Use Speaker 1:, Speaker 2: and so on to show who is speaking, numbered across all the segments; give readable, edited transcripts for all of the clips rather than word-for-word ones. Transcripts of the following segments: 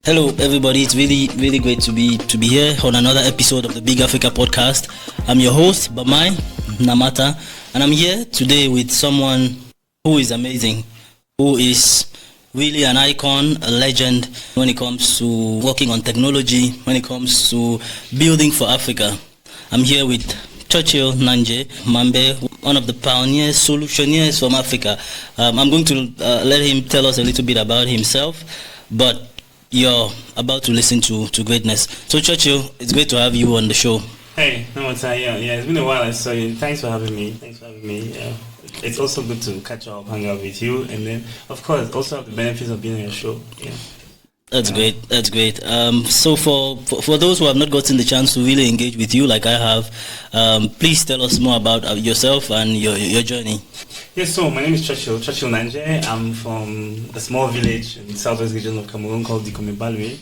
Speaker 1: Hello, everybody. It's really great to be here on another episode of the Biig Africa Podcast. I'm your host, Bamai Namata, and I'm here today with someone who is amazing, who is really an icon, a legend when it comes to working on technology, when it comes to building for Africa. I'm here with Churchill Nanje, Mambe, one of the pioneers, solutioneers from Africa. I'm going to let him tell us a little bit about himself, but you're about to listen to greatness. So Churchill, it's great to have you on the show.
Speaker 2: Hey, Namata, yeah, it's been a while I saw you. Thanks for having me. Yeah. It's also good to catch up, hang out with you, and then, of course, also have the benefits of being on your show. Yeah.
Speaker 1: That's great. So for those who have not gotten the chance to really engage with you like I have, please tell us more about yourself and your journey.
Speaker 2: Yes, so my name is Churchill Nanje. I'm from a small village in the southwest region of Cameroon called Dikomebalwe.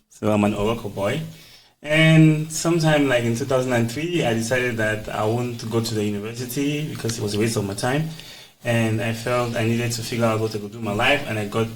Speaker 2: So I'm an Oroko boy. And sometime like in 2003, I decided that I wouldn't go to the university because it was a waste of my time. And I felt I needed to figure out what I could do in my life. And I got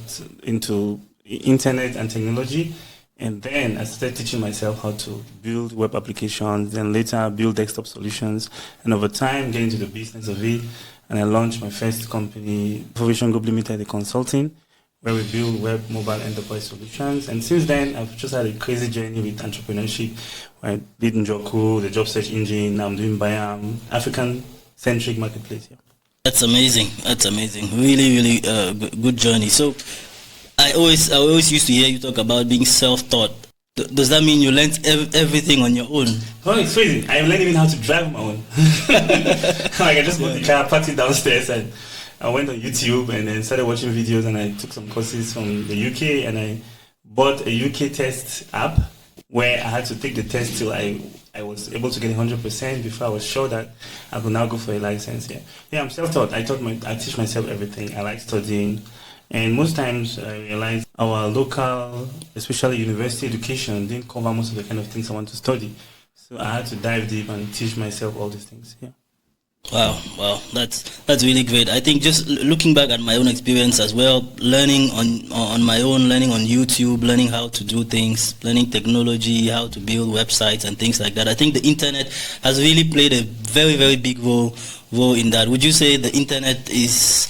Speaker 2: into internet and technology. And then I started teaching myself how to build web applications, then later build desktop solutions. And over time, get into the business of it. And I launched my first company, Provision Group Limited, a consulting, where we build web mobile enterprise solutions. And since then, I've just had a crazy journey with entrepreneurship, where I did Njoku, the job search engine. Now I'm doing Bayam, African-centric marketplace. Yeah.
Speaker 1: That's amazing. Really good journey. So I always used to hear you talk about being self-taught. Does that mean you learned everything on your own?
Speaker 2: Oh, it's crazy. I learned even how to drive on my own. Like I just got the car, parked it downstairs, and I went on YouTube and then started watching videos, and I took some courses from the UK, and I bought a UK test app where I had to take the test till I was able to get 100% before I was sure that I could now go for a license. Yeah, I'm self-taught. I teach myself everything. I like studying. And most times I realize our local, especially university education, didn't cover most of the kind of things I want to study. So I had to dive deep and teach myself all these things. Yeah.
Speaker 1: Wow, that's really great. I think just looking back at my own experience as well, learning on my own, learning on YouTube, learning how to do things, learning technology, how to build websites and things like that. I think the internet has really played a very big role in that. Would you say the internet is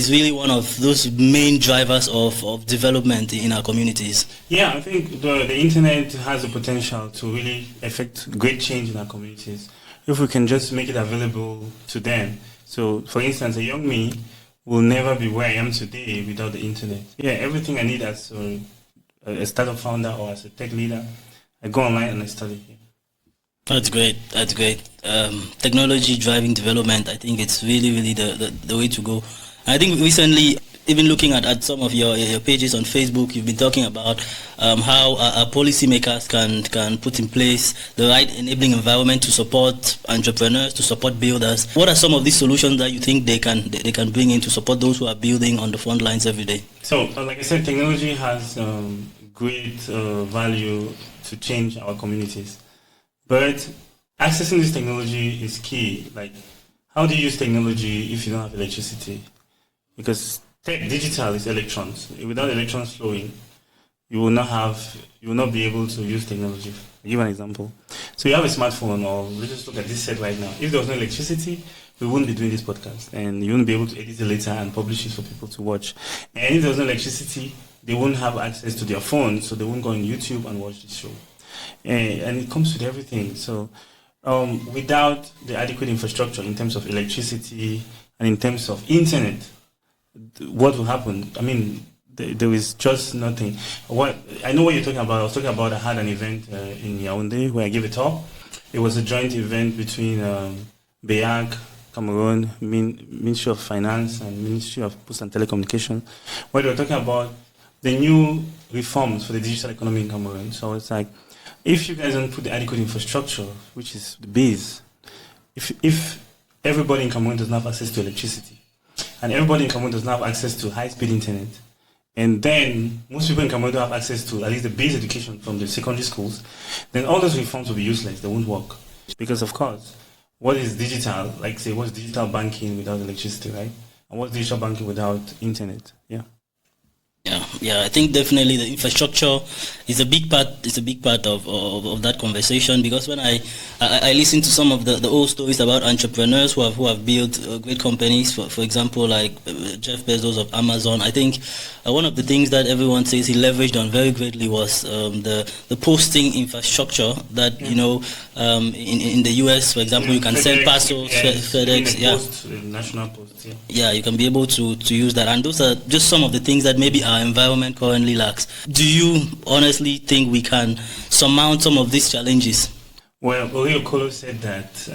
Speaker 1: really one of those main drivers of development in our communities?
Speaker 2: Yeah, I think the internet has the potential to really affect great change in our communities if we can just make it available to them. So, for instance, a young me will never be where I am today without the internet. Yeah, everything I need as a startup founder or as a tech leader, I go online and I study.
Speaker 1: That's great. Technology driving development, I think it's really the way to go. I think recently, even looking at some of your pages on Facebook, you've been talking about how our policymakers can put in place the right enabling environment to support entrepreneurs, to support builders. What are some of these solutions that you think they can bring in to support those who are building on the front lines every day?
Speaker 2: So, like I said, technology has great value to change our communities. But accessing this technology is key. Like, how do you use technology if you don't have electricity? Because digital is electrons. Without electrons flowing, you will not be able to use technology. I'll give an example. So you have a smartphone, or let's just look at this set right now. If there was no electricity, we wouldn't be doing this podcast, and you wouldn't be able to edit it later and publish it for people to watch. And if there was no electricity, they wouldn't have access to their phones, so they wouldn't go on YouTube and watch the show. And it comes with everything. So without the adequate infrastructure in terms of electricity and in terms of internet, what will happen? I mean, there is just nothing. I know what you're talking about. I was talking about I had an event in Yaoundé where I gave a talk. It was a joint event between Biig, Cameroon, Ministry of Finance and Ministry of Post and Telecommunication, where they were talking about the new reforms for the digital economy in Cameroon. So it's like, if you guys don't put the adequate infrastructure, which is the base, if everybody in Cameroon does not have access to electricity, and everybody in Cameroon does not have access to high-speed internet, and then most people in Cameroon don't have access to at least the base education from the secondary schools, then all those reforms will be useless. They won't work. Because, of course, what is digital? Like, say, what's digital banking without electricity, right? And what's digital banking without internet? Yeah.
Speaker 1: Yeah. I think definitely the infrastructure is a big part. It's a big part of that conversation, because when I listen to some of the old stories about entrepreneurs who have built great companies, for example, like Jeff Bezos of Amazon. I think one of the things that everyone says he leveraged on very greatly was the posting infrastructure that in the US, for example, you can send parcels, FedEx,
Speaker 2: Post, national post.
Speaker 1: Yeah, you can be able to use that, and those are just some of the things that maybe our environment currently lacks. Do you honestly think we can surmount some of these challenges?
Speaker 2: Well, Oreo Kolo said that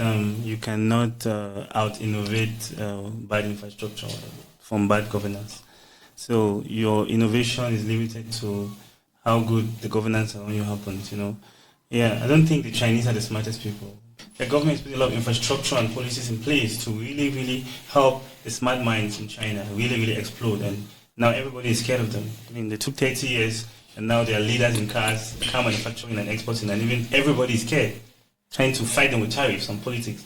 Speaker 2: you cannot out-innovate bad infrastructure from bad governance. So your innovation is limited to how good the governance around you happens, Yeah, I don't think the Chinese are the smartest people. The government has put a lot of infrastructure and policies in place to really, really help the smart minds in China really, really explode. And now everybody is scared of them. I mean, they took 30 years, and now they are leaders in car manufacturing and exporting, and even everybody is scared, trying to fight them with tariffs and politics.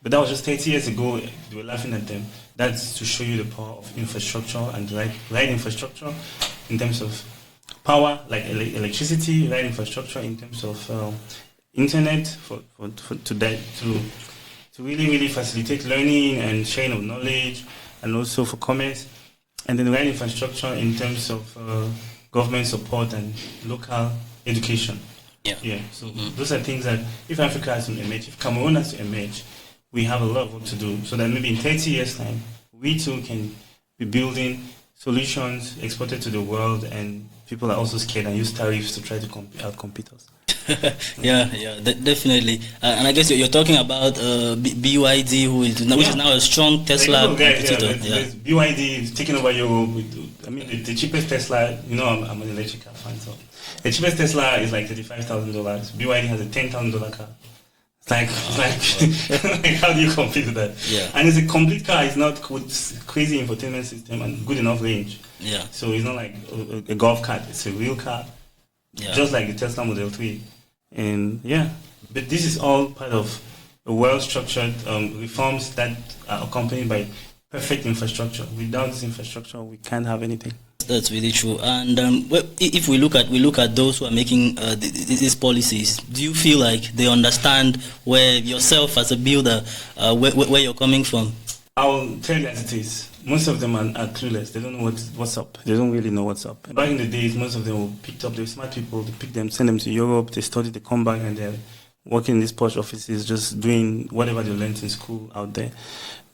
Speaker 2: But that was just 30 years ago. They were laughing at them. That's to show you the power of infrastructure, and the right infrastructure in terms of power, like electricity, right infrastructure in terms of internet to really, really facilitate learning and sharing of knowledge, and also for commerce, and then the right infrastructure in terms of government support and local education. Yeah. So those are things that if Africa has to emerge, if Cameroon has to emerge, we have a lot of work to do, so that maybe in 30 years' time, we too can be building solutions exported to the world, and people are also scared and use tariffs to try to outcompete us.
Speaker 1: Definitely. And I guess you're talking about BYD, which is now a strong Tesla competitor.
Speaker 2: BYD is taking over Europe. The cheapest Tesla, I'm an electric car fan, so the cheapest Tesla is like $35,000. BYD has a $10,000 car. It's like how do you compete with that?
Speaker 1: Yeah.
Speaker 2: And it's a complete car. It's not with crazy infotainment system and good enough range.
Speaker 1: Yeah.
Speaker 2: So it's not like a golf cart. It's a real car. Yeah. Just like the Tesla Model 3. And but this is all part of a well-structured reforms that are accompanied by perfect infrastructure. Without this infrastructure, we can't have anything.
Speaker 1: That's really true. And if we look at those who are making these policies, do you feel like they understand where yourself as a builder, where you're coming from?
Speaker 2: I'll tell you as it is. Most of them are clueless. They don't know what's up. They don't really know what's up. Back in the days, most of them were picked up. They were smart people. They pick them, send them to Europe. They study, they come back, and they're working in these posh offices, just doing whatever they learned in school out there.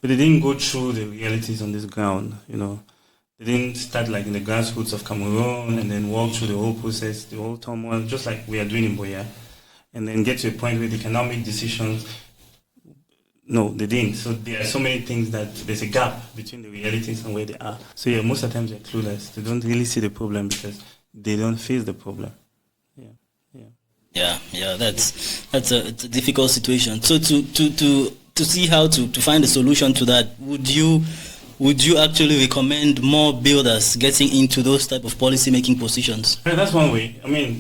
Speaker 2: But they didn't go through the realities on this ground, They didn't start like in the grassroots of Cameroon and then walk through the whole process, the whole turmoil, just like we are doing in Boya, and then get to a point where they can now make decisions. No, they didn't. So there are so many things that there's a gap between the realities and where they are. So most of the times they're clueless. They don't really see the problem because they don't face the problem.
Speaker 1: Yeah. That's a difficult situation. So to see how to find a solution to that, would you actually recommend more builders getting into those type of policy making positions?
Speaker 2: Yeah, that's one way.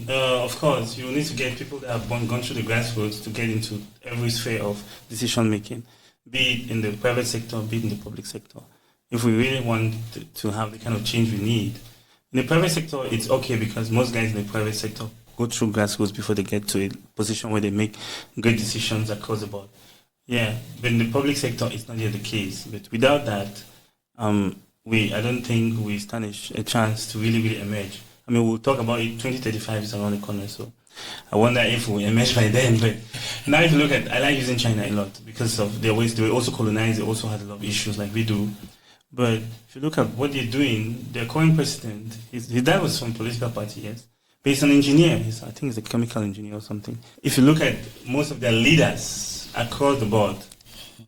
Speaker 2: Of course, you need to get people that have gone through the grassroots to get into every sphere of decision making, be it in the private sector, be it in the public sector. If we really want to have the kind of change we need. In the private sector, it's okay because most guys in the private sector go through grassroots before they get to a position where they make great decisions across the board. Yeah, but in the public sector, it's not yet the case. But without that, I don't think we stand a chance to really, really emerge. We'll talk about it. 2035 is around the corner, so I wonder if we emerge by then. But now, if you look at, I like using China a lot because of their ways. They were also colonized. They also had a lot of issues like we do. But if you look at what they're doing, their current president, his dad was from a political party, yes. But he's an engineer. I think he's a chemical engineer or something. If you look at most of their leaders across the board,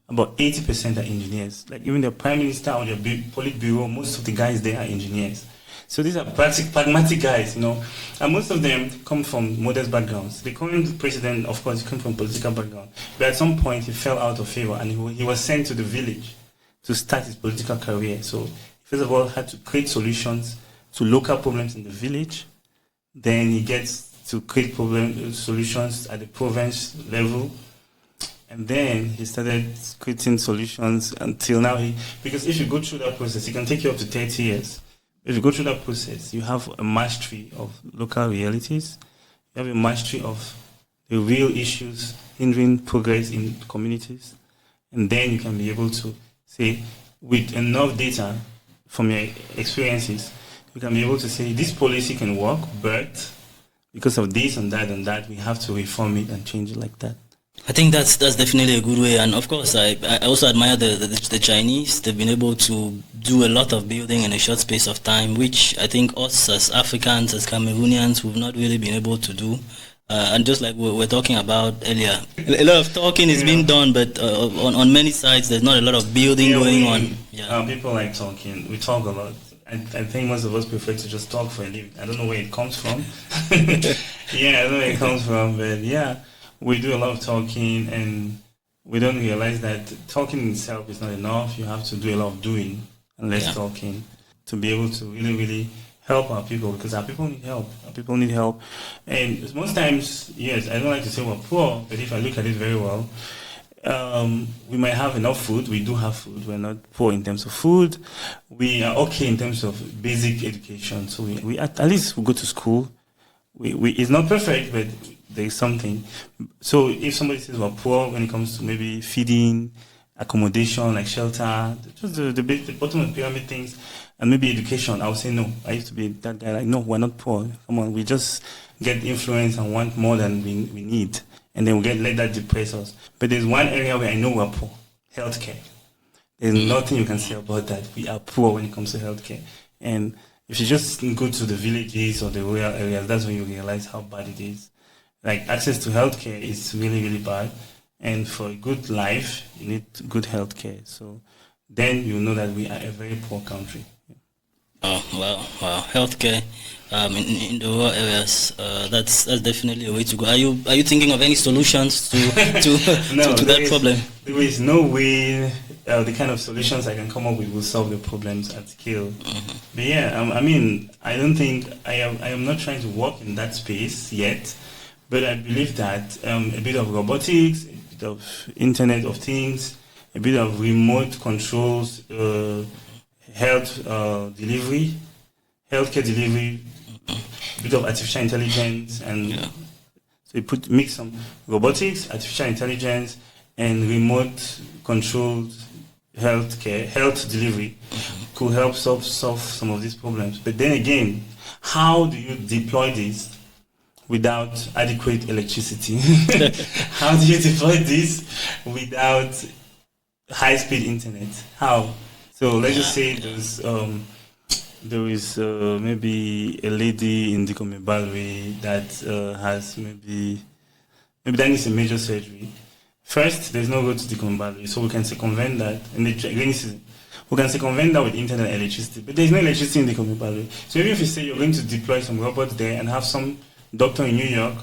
Speaker 2: about 80% are engineers. Like even their prime minister or their Politburo, most of the guys there are engineers. So these are pragmatic guys, and most of them come from modest backgrounds. The current president, of course, he came from political background, but at some point he fell out of favor and he was sent to the village to start his political career. So first of all, had to create solutions to local problems in the village. Then he gets to create solutions at the province level. And then he started creating solutions until now. Because if you go through that process, it can take you up to 30 years If you go through that process, you have a mastery of local realities. You have a mastery of the real issues hindering progress in communities. And then you can be able to say, with enough data from your experiences, you can be able to say, this policy can work, but because of this and that, we have to reform it and change it like that.
Speaker 1: I think that's definitely a good way, and of course, I also admire the Chinese. They've been able to do a lot of building in a short space of time, which I think us as Africans, as Cameroonians, we've not really been able to do. And just like we were talking about earlier, a lot of talking is being done, but on many sides, there's not a lot of building going on.
Speaker 2: Yeah. People like talking. We talk a lot. I think most of us prefer to just talk for a living. I don't know where it comes from. I don't know where it comes from, but yeah. We do a lot of talking, and we don't realize that talking in itself is not enough. You have to do a lot of doing and less talking to be able to really, really help our people, because our people need help. And most times, yes, I don't like to say we're poor, but if I look at it very well, we might have enough food. We do have food. We're not poor in terms of food. We are okay in terms of basic education. So we at least we go to school. We it's not perfect, but there is something. So if somebody says we're poor when it comes to maybe feeding, accommodation, like shelter, just the bottom of the pyramid things, and maybe education, I would say no. I used to be that guy, like, no, we're not poor. Come on, we just get influence and want more than we need. And then let that depress us. But there's one area where I know we're poor, healthcare. There's nothing you can say about that. We are poor when it comes to healthcare. And if you just go to the villages or the rural areas, that's when you realize how bad it is. Like, access to healthcare is really, really bad. And for a good life, you need good healthcare. So then you know that we are a very poor country.
Speaker 1: Oh, wow. Healthcare in the rural areas, that's definitely a way to go. Are you thinking of any solutions to that problem?
Speaker 2: There is no way the kind of solutions I can come up with will solve the problems at scale. Mm-hmm. But yeah, I don't think I am not trying to work in that space yet, but I believe that a bit of robotics, a bit of Internet of Things, a bit of remote controls, healthcare delivery, a bit of artificial intelligence, and so you mix some robotics, artificial intelligence, and remote controlled health delivery could help solve some of these problems. But then again, how do you deploy this without adequate electricity? How do you deploy this without high-speed internet? How? So let's just say there is maybe a lady in Dikomebalwe that has maybe that needs a major surgery. First, there's no road to Dikomebalwe, so we can circumvent that in the rainy season. We can circumvent that with internet and electricity, but there's no electricity in Dikomebalwe. So even if you say you're going to deploy some robots there and have some doctor in New York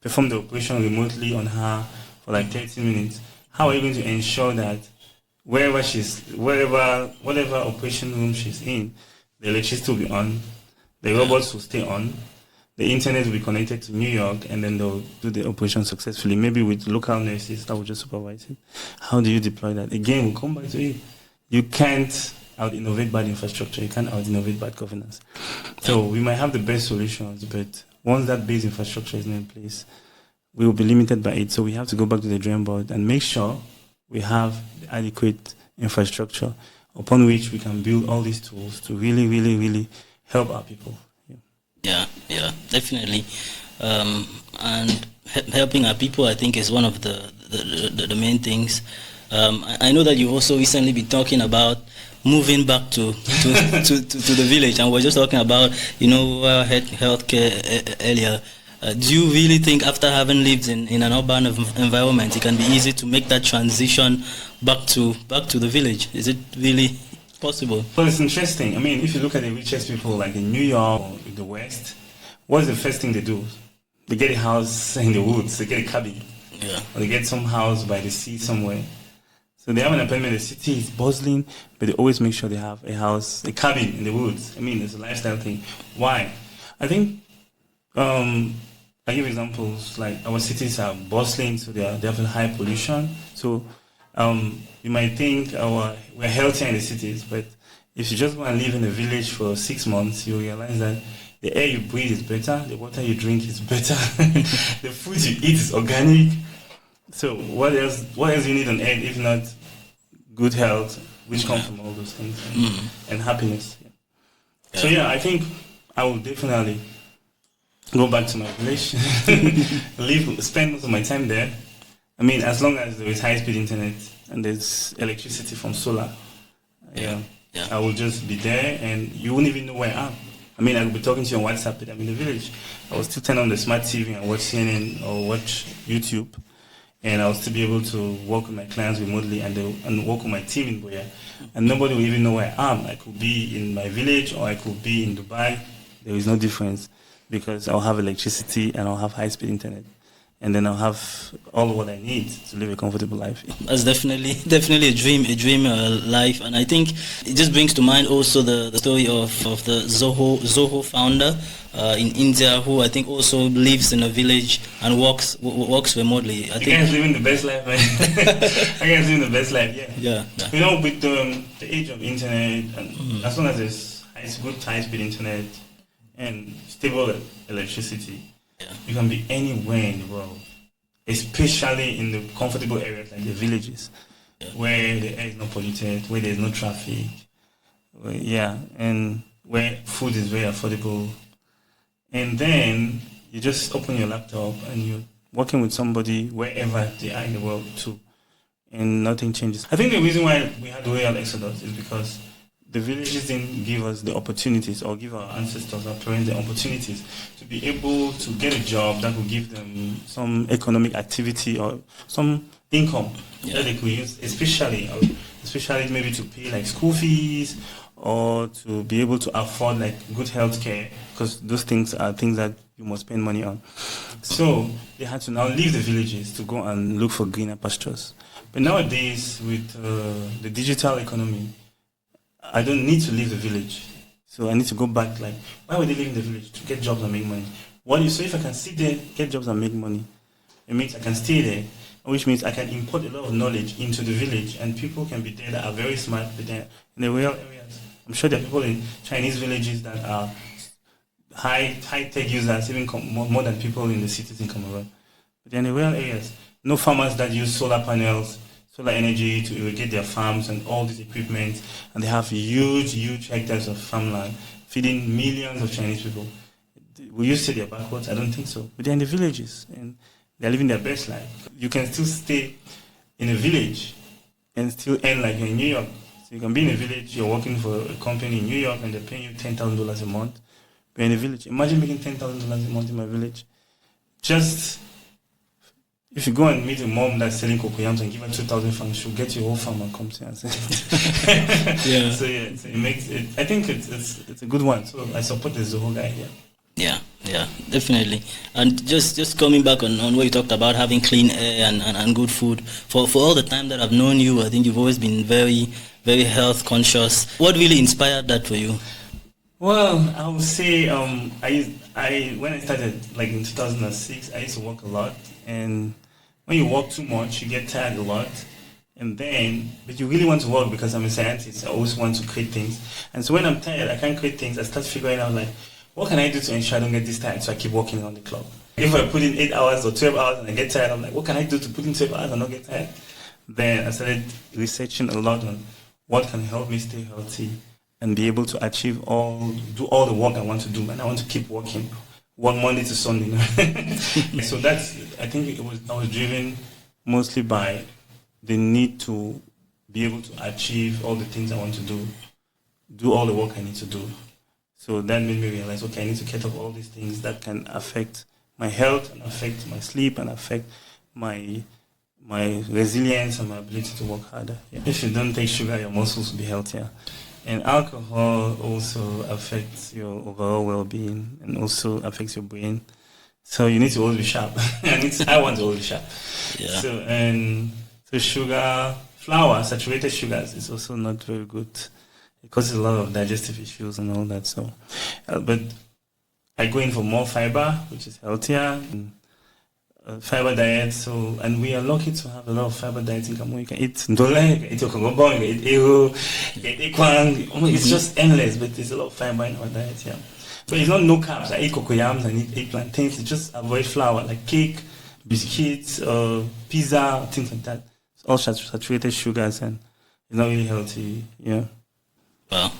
Speaker 2: perform the operation remotely on her for like 30 minutes, how are you going to ensure that whatever operation room she's in, the electricity will be on, the robots will stay on, the internet will be connected to New York, and then they'll do the operation successfully, maybe with local nurses that will just supervise it. How do you deploy that? Again, we'll come back to it. You can't out-innovate bad infrastructure. You can't out-innovate bad governance. So we might have the best solutions, but once that base infrastructure is not in place, we will be limited by it. So we have to go back to the drawing board and make sure we have the adequate infrastructure upon which we can build all these tools to really, really, really help our people.
Speaker 1: Yeah, definitely. And helping our people, I think, is one of the main things. I know that you've also recently been talking about moving back to the village, and we're just talking about healthcare earlier. Do you really think, after having lived in an urban environment, it can be easy to make that transition back to the village? Is it really possible?
Speaker 2: Well, it's interesting. I mean, if you look at the richest people, like in New York or in the West, what's the first thing they do? They get a house in the woods. They get a cabin.
Speaker 1: Yeah.
Speaker 2: Or they get some house by the sea somewhere. So they have an apartment. The city is bustling, but they always make sure they have a house, a cabin in the woods. I mean, it's a lifestyle thing. Why? I think I give examples, like our cities are bustling, so they have a high pollution. So you might think we're healthier in the cities, but If you just go and live in a village for 6 months, you realize that the air you breathe is better, the water you drink is better, the food you eat is organic. So what else you need on earth if not good health, which comes from all those things, and happiness. Yeah. So I think I will definitely go back to my village, spend most of my time there. I mean, as long as there is high-speed internet and there's electricity from solar, I will just be there, and you won't even know where I am. I mean, I will be talking to you on WhatsApp, but I'm in the village. I will still turn on the smart TV and watch CNN or watch YouTube, and I'll still be able to work with my clients remotely and work with my team in Boya. And nobody will even know where I am. I could be in my village or I could be in Dubai. There is no difference because I'll have electricity and I'll have high-speed internet. And then I'll have all what I need to live a comfortable life.
Speaker 1: That's definitely a dream life. And I think it just brings to mind also the story of the Zoho founder in India, who I think also lives in a village and works remotely. I think
Speaker 2: guy's living the best life, man. I guy's living the best life,
Speaker 1: yeah.
Speaker 2: You know, with the age of internet, and as long as there's good high-speed internet and stable electricity, you can be anywhere in the world, especially in the comfortable areas like the villages, where the air is not polluted, where there's no traffic, and where food is very affordable. And then you just open your laptop and you're working with somebody wherever they are in the world too, and nothing changes. I think the reason why we had the royal exodus is because the villages didn't give us the opportunities, or give our ancestors, our parents, the opportunities to be able to get a job that would give them some economic activity or some income that they could use, especially maybe to pay like school fees or to be able to afford like good health care, because those things are things that you must spend money on. So they had to now leave the villages to go and look for greener pastures. But nowadays, with the digital economy, I don't need to leave the village. So I need to go back. Like, why would they live in the village? To get jobs and make money. So if I can sit there, get jobs and make money, it means I can stay there, which means I can import a lot of knowledge into the village, and people can be there that are very smart, but they're in the rural areas. I'm sure there are people in Chinese villages that are high-tech users, even more than people in the cities in Cameroon. But they're in the rural areas. No farmers that use solar panels, solar energy to irrigate their farms and all this equipment, and they have huge hectares of farmland feeding millions of Chinese people. Will you say they're backwards? I don't think so. But they're in the villages and they're living their best life. You can still stay in a village and still earn like you're in New York. So you can be in a village, you're working for a company in New York and they're paying you $10,000 a month. But in a village, imagine making $10,000 a month in my village. Just if you go and meet a mom that's selling cocoyams and give her 2,000 francs, she'll get your whole farm and come to you and say, So it makes it. I think it's a good one. So I support the Zoho guy.
Speaker 1: Yeah, definitely. And just coming back on what you talked about, having clean air and good food. For all the time that I've known you, I think you've always been very, very health conscious. What really inspired that for you?
Speaker 2: Well, I would say I when I started like in 2006, I used to work a lot, and when you work too much, you get tired a lot. But you really want to work because I'm a scientist. I always want to create things. And so when I'm tired, I can't create things. I start figuring out like, what can I do to ensure I don't get this tired? So I keep working on the clock. If I put in 8 hours or 12 hours and I get tired, I'm like, what can I do to put in 12 hours and not get tired? Then I started researching a lot on what can help me stay healthy and be able to do all the work I want to do. And I want to keep working. One Monday to Sunday. So I think I was driven mostly by the need to be able to achieve all the things I want to do all the work I need to do. So that made me realize, okay, I need to get off all these things that can affect my health and affect my sleep and affect my resilience and my ability to work harder. Yeah. If you don't take sugar, your muscles will be healthier. And alcohol also affects your overall well-being and also affects your brain. So you need to always be sharp. I want to always be sharp.
Speaker 1: Yeah.
Speaker 2: So sugar, flour, saturated sugars is also not very good. It causes a lot of digestive issues and all that. So, but I go in for more fiber, which is healthier. And fiber diet. So, and we are lucky to have a lot of fiber diets in Cameroon. You can eat ndole, you can eat okongobon, you can eat ero, you can eat ekwang. It's just endless, but there's a lot of fiber in our diet, yeah. But it's not no carbs. I eat cocoyams, I eat plantains. It's just avoid flour, like cake, biscuits, pizza, things like that. It's all saturated sugars, and it's not really healthy, yeah.
Speaker 1: Wow.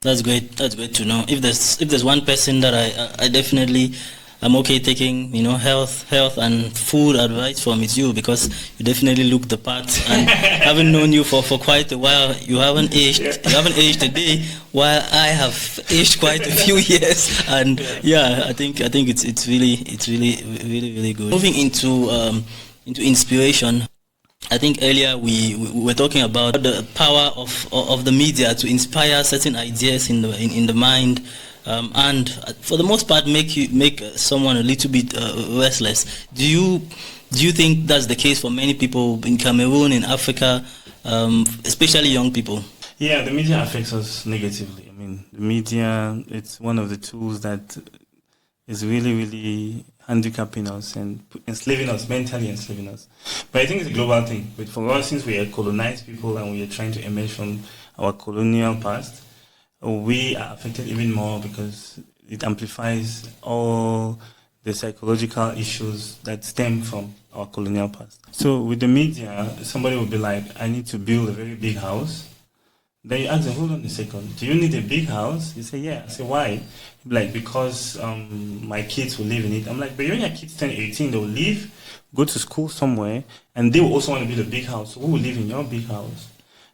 Speaker 1: That's great. That's great to know. If there's one person that I definitely I'm okay taking, health and food advice from, it's you, because you definitely look the part, and having known you for quite a while, you haven't aged. Yeah. You haven't aged a day, while I have aged quite a few years. And I think it's really good. Moving into inspiration. I think earlier we were talking about the power of the media to inspire certain ideas in the mind, and for the most part make someone a little bit restless. Do you think that's the case for many people in Cameroon, in Africa, especially young people?
Speaker 2: Yeah, the media affects us negatively. I mean, the media, it's one of the tools that is really, really handicapping us and enslaving us, mentally enslaving us. But I think it's a global thing. But for us, since we are colonized people and we are trying to emerge from our colonial past, we are affected even more because it amplifies all the psychological issues that stem from our colonial past. So with the media, somebody will be like, I need to build a very big house. Then you ask them, hold on a second, do you need a big house? You say, yeah. I say, why? Like, because my kids will live in it. I'm like, but when your kids turn 18, they will leave, go to school somewhere, and they will also want to build a big house. So who will live in your big house?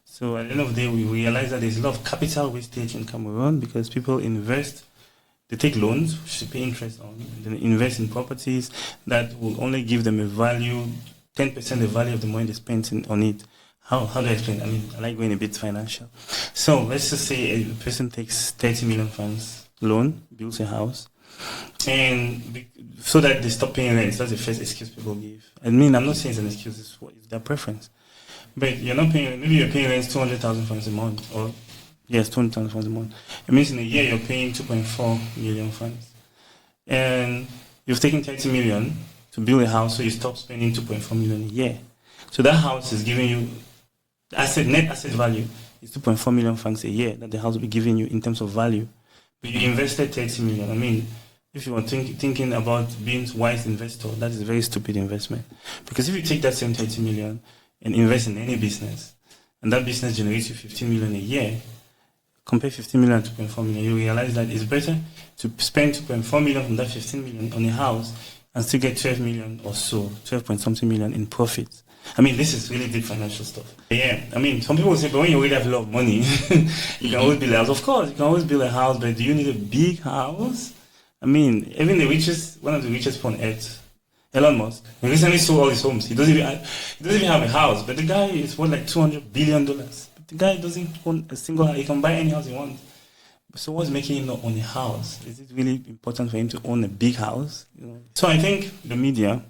Speaker 2: So at the end of the day, we realize that there's a lot of capital wastage in Cameroon because people invest, they take loans, which they pay interest on, then invest in properties that will only give them a value, 10% the value of the money they spent on it. How do I explain? I mean, I like going a bit financial. So let's just say a person takes 30 million francs loan, builds a house, and so that they stop paying rent. That's the first excuse people give. I mean, I'm not saying it's an excuse, it's their preference. But you're not paying, maybe you're paying rent 200,000 francs a month, or yes, 200,000 francs a month. It means in a year you're paying 2.4 million francs. And you've taken 30 million to build a house, so you stop spending 2.4 million a year. So that house is giving you net asset value is 2.4 million francs a year that the house will be giving you in terms of value. But you invested 30 million. I mean, if you are thinking about being a wise investor, that is a very stupid investment. Because if you take that same 30 million and invest in any business, and that business generates you 15 million a year, compare 15 million to 2.4 million, you realize that it's better to spend 2.4 million from that 15 million on a house and still get 12 million or so, 12 point something million in profits. I mean, this is really deep financial stuff. Yeah, I mean, some people say, but when you already have a lot of money, you can always build a house. Of course, you can always build a house, but do you need a big house? I mean, even one of the richest people on earth, Elon Musk, he recently sold all his homes. He doesn't even have a house, but the guy is worth like $200 billion. But the guy doesn't own a single house. He can buy any house he wants. So what's making him not own a house? Is it really important for him to own a big house? So I think the media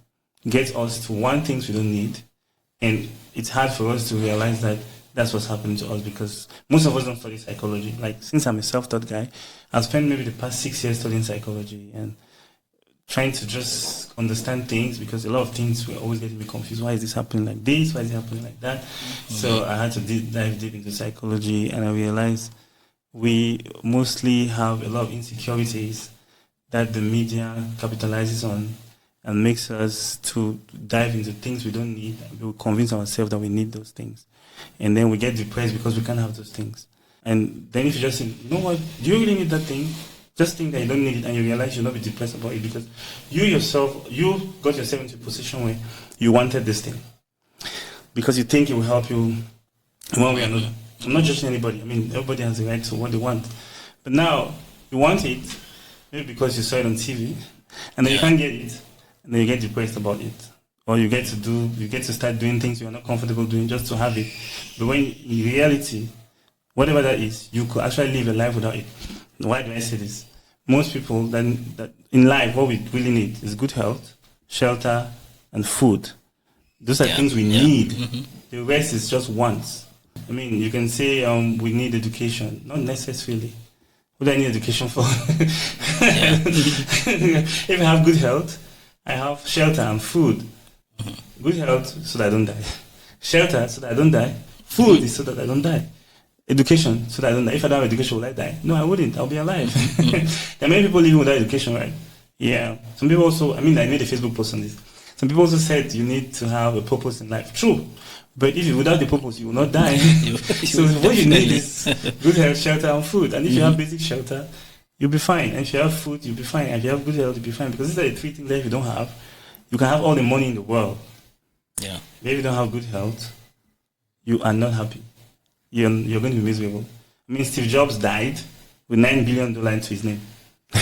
Speaker 2: gets us to want things we don't need. And it's hard for us to realize that that's what's happening to us because most of us don't study psychology. Like, since I'm a self-taught guy, I've spent maybe the past 6 years studying psychology and trying to just understand things because a lot of things were always getting me confused. Why is this happening like this? Why is it happening like that? Mm-hmm. So I had to dive deep into psychology, and I realized we mostly have a lot of insecurities that the media capitalizes on and makes us to dive into things we don't need. We convince ourselves that we need those things. And then we get depressed because we can't have those things. And then if you just think, you know what, do you really need that thing? Just think that you don't need it and you realize you'll not be depressed about it because you got yourself into a position where you wanted this thing. Because you think it will help you in one way or another. I'm not judging anybody. I mean, everybody has the right to what they want. But now, you want it, maybe because you saw it on TV, and then you can't get it. And then you get depressed about it. Or you get to start doing things you're not comfortable doing just to have it. But when in reality, whatever that is, you could actually live a life without it. Why do I say this? Most people that in life, what we really need is good health, shelter, and food. Those are things we need. Mm-hmm. The rest is just wants. I mean, you can say we need education. Not necessarily. What do I need education for? If I have good health, I have shelter and food. Good health so that I don't die. Shelter so that I don't die. Food is so that I don't die. Education so that I don't die. If I don't have education, will I die? No, I wouldn't. I'll be alive. There are many people living without education, right? Yeah. Some people also, I made a Facebook post on this. Some people also said you need to have a purpose in life. True. But if you without the purpose, you will not die. So what you need is good health, shelter, and food. And if you have basic shelter, you'll be fine. And if you have food, you'll be fine. And if you have good health, you'll be fine. Because these are the three things that if you don't have, you can have all the money in the world.
Speaker 1: Yeah.
Speaker 2: But if you don't have good health, you are not happy. You're going to be miserable. Steve Jobs died with $9 billion into his name.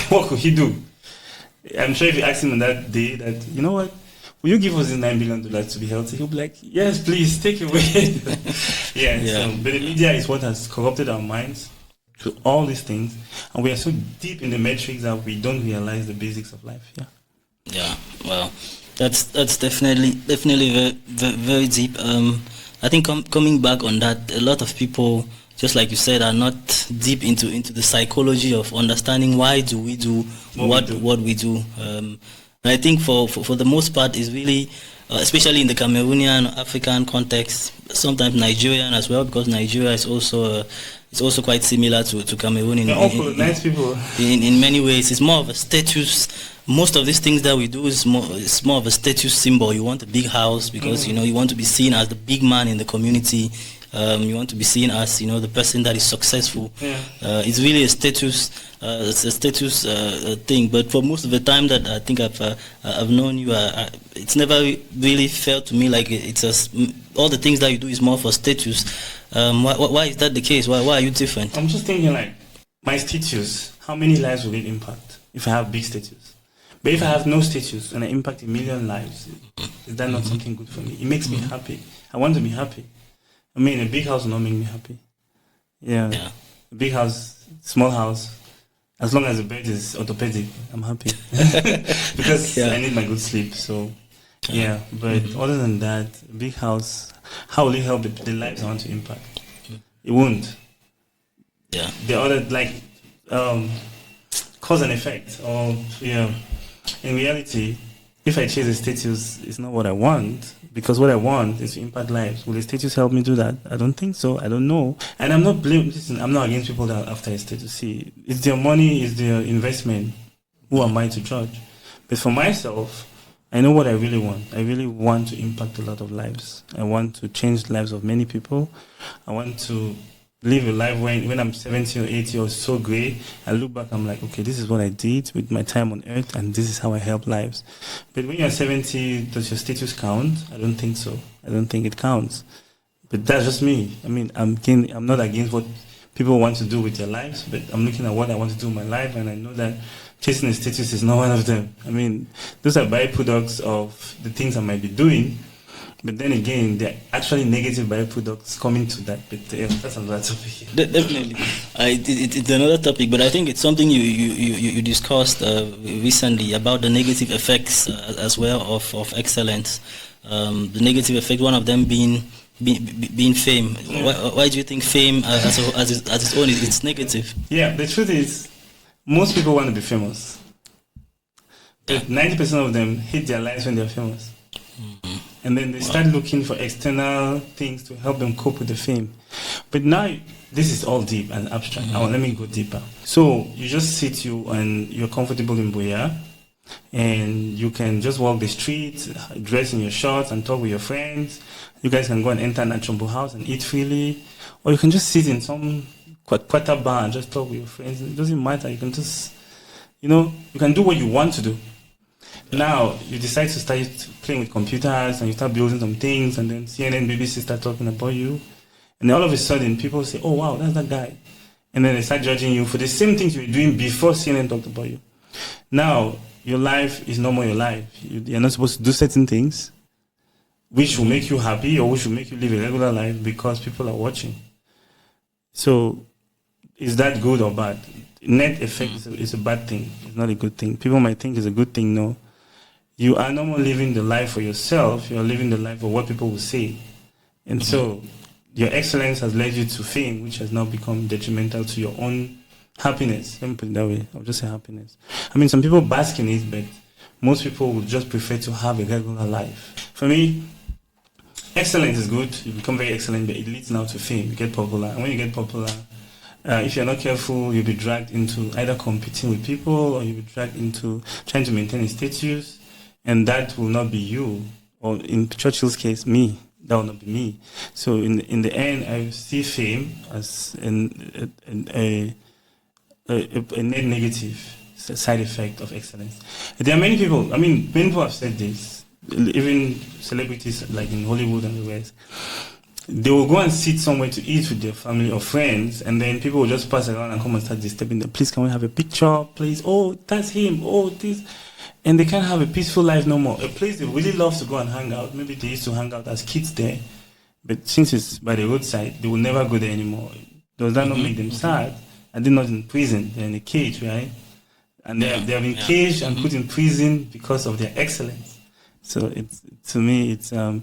Speaker 2: What could he do? I'm sure if you ask him on that day that, you know what, will you give us this $9 billion to be healthy? He'll be like, yes, please, take it away. Yeah. But the media is what has corrupted our minds to all these things. And we are so deep in the metrics that we don't realize the basics of life.
Speaker 1: Yeah, well, that's definitely very, very deep. I think coming back on that, a lot of people, just like you said, are not deep into the psychology of understanding why do we do what we do. I think for the most part is really, especially in the Cameroonian African context, sometimes Nigerian as well, because Nigeria is also quite similar to Cameroon.
Speaker 2: Nice people.
Speaker 1: In many ways, it's more of a status. Most of these things that we do is more of a status symbol. You want a big house because you want to be seen as the big man in the community. You want to be seen as the person that is successful. It's really a status. It's a status thing. But for most of the time that I think I've known you, it's never really felt to me like it's all the things that you do is more for status. Why is that the case? Why are you different?
Speaker 2: I'm just thinking like my status. How many lives will it impact if I have big status? But if I have no status and I impact 1 million lives, is that not something good for me? It makes me happy. I want to be happy. A big house will not make me happy. Yeah. A big house, small house, as long as the bed is orthopedic, I'm happy. Because I need my good sleep. So, but other than that, a big house, how will it help the lives I want to impact? It won't.
Speaker 1: Yeah.
Speaker 2: The other, cause and effect. In reality, if I chase a status, it's not what I want. Because what I want is to impact lives. Will the status help me do that? I don't think so. I don't know. And I'm not I'm not against people that are after a status. See, it's their money, it's their investment. Who am I to judge? But for myself, I know what I really want. I really want to impact a lot of lives. I want to change the lives of many people. I want to live a life when I'm 70 or 80 or so great, I look back, I'm like, okay, this is what I did with my time on earth, and this is how I help lives. But when you're 70, does your status count? I don't think so. I don't think it counts. But that's just me. I'm not against what people want to do with their lives, but I'm looking at what I want to do in my life, and I know that chasing a status is not one of them. Those are byproducts of the things I might be doing. But then again, there are actually negative byproducts coming to that. But that's another topic.
Speaker 1: Definitely, it's another topic. But I think it's something you discussed recently about the negative effects as well of excellence. The negative effect, one of them being fame. Why do you think fame as its own it's negative?
Speaker 2: Yeah, the truth is, most people want to be famous. But 90% of them hate their lives when they're famous. And then they start looking for external things to help them cope with the fame. But now, this is all deep and abstract. Let me go deeper. So, you just sit and you're comfortable in Buea, and you can just walk the streets, dress in your shorts and talk with your friends. You guys can go and enter an Achombo house and eat freely. Or you can just sit in some quarter bar and just talk with your friends. It doesn't matter. You can just, you can do what you want to do. Now, you decide to start playing with computers and you start building some things, and then CNN, BBC start talking about you. And then all of a sudden, people say, oh, wow, that's that guy. And then they start judging you for the same things you were doing before CNN talked about you. Now, your life is no more your life. You're not supposed to do certain things which will make you happy or which will make you live a regular life because people are watching. So, is that good or bad? Net effect is a bad thing. It's not a good thing. People might think it's a good thing. No. You are no more living the life for yourself. You are living the life for what people will say. And so your excellence has led you to fame, which has now become detrimental to your own happiness. Let me put it that way. I'll just say happiness. Some people bask in it, but most people would just prefer to have a regular life. For me, excellence is good. You become very excellent, but it leads now to fame. You get popular. And when you get popular, if you're not careful, you'll be dragged into either competing with people or you'll be dragged into trying to maintain a status, and that will not be you. Or in Churchill's case, me. That will not be me. So in the end, I see fame as a net negative side effect of excellence. There are many people, many people have said this, even celebrities like in Hollywood and the West. They will go and sit somewhere to eat with their family or friends, and then people will just pass around and come and start disturbing them. Please, can we have a picture? Please, oh, that's him. Oh, this. And they can't have a peaceful life no more. A place they really love to go and hang out. Maybe they used to hang out as kids there, but since it's by the roadside, they will never go there anymore. Does that not make them sad? And they're not in prison. They're in a cage, right? And they have been caged and put in prison because of their excellence. So to me, it's a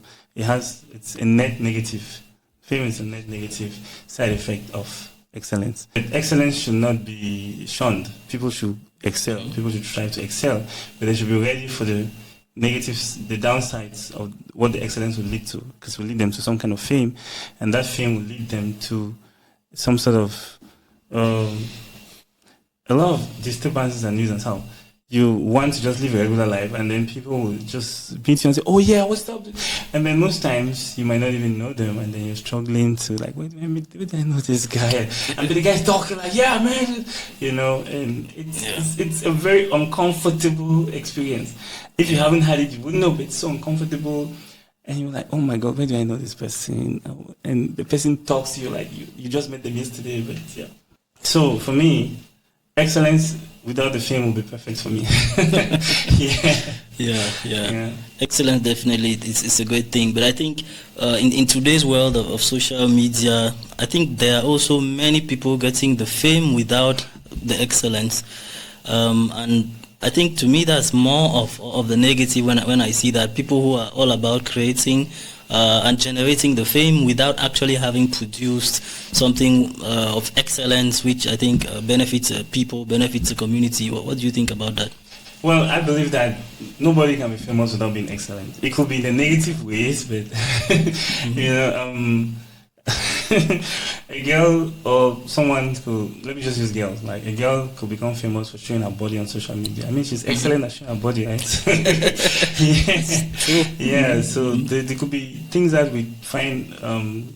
Speaker 2: net negative. Fame is a net negative side effect of excellence. But excellence should not be shunned. People should excel. People should try to excel, but they should be ready for the negatives, the downsides of what the excellence will lead to, because it will lead them to some kind of fame, and that fame will lead them to some sort of a lot of disturbances and nuisance. How you want to just live a regular life, and then people will just beat you and say, "Oh yeah, what's up?" And then most times you might not even know them, and then you're struggling to like, wait, did I know this guy? And the guy's talking like, "Yeah, man," and it's a very uncomfortable experience. If you haven't had it, you wouldn't know, but it's so uncomfortable. And you're like, oh my God, where do I know this person? And the person talks to you like you just met them yesterday, but yeah. So for me, excellence without the fame will be perfect for me.
Speaker 1: Yeah. Excellence definitely it's a great thing. But I think in today's world of social media, I think there are also many people getting the fame without the excellence. And I think to me that's more of the negative when I see that people who are all about creating and generating the fame without actually having produced something of excellence, which I think benefits people, benefits the community. What do you think about that?
Speaker 2: Well, I believe that nobody can be famous without being excellent. It could be in the negative ways, but a girl or someone could, let me just use girls, like a girl could become famous for showing her body on social media. I mean, she's excellent at showing her body, right? Yeah, so there could be things that we find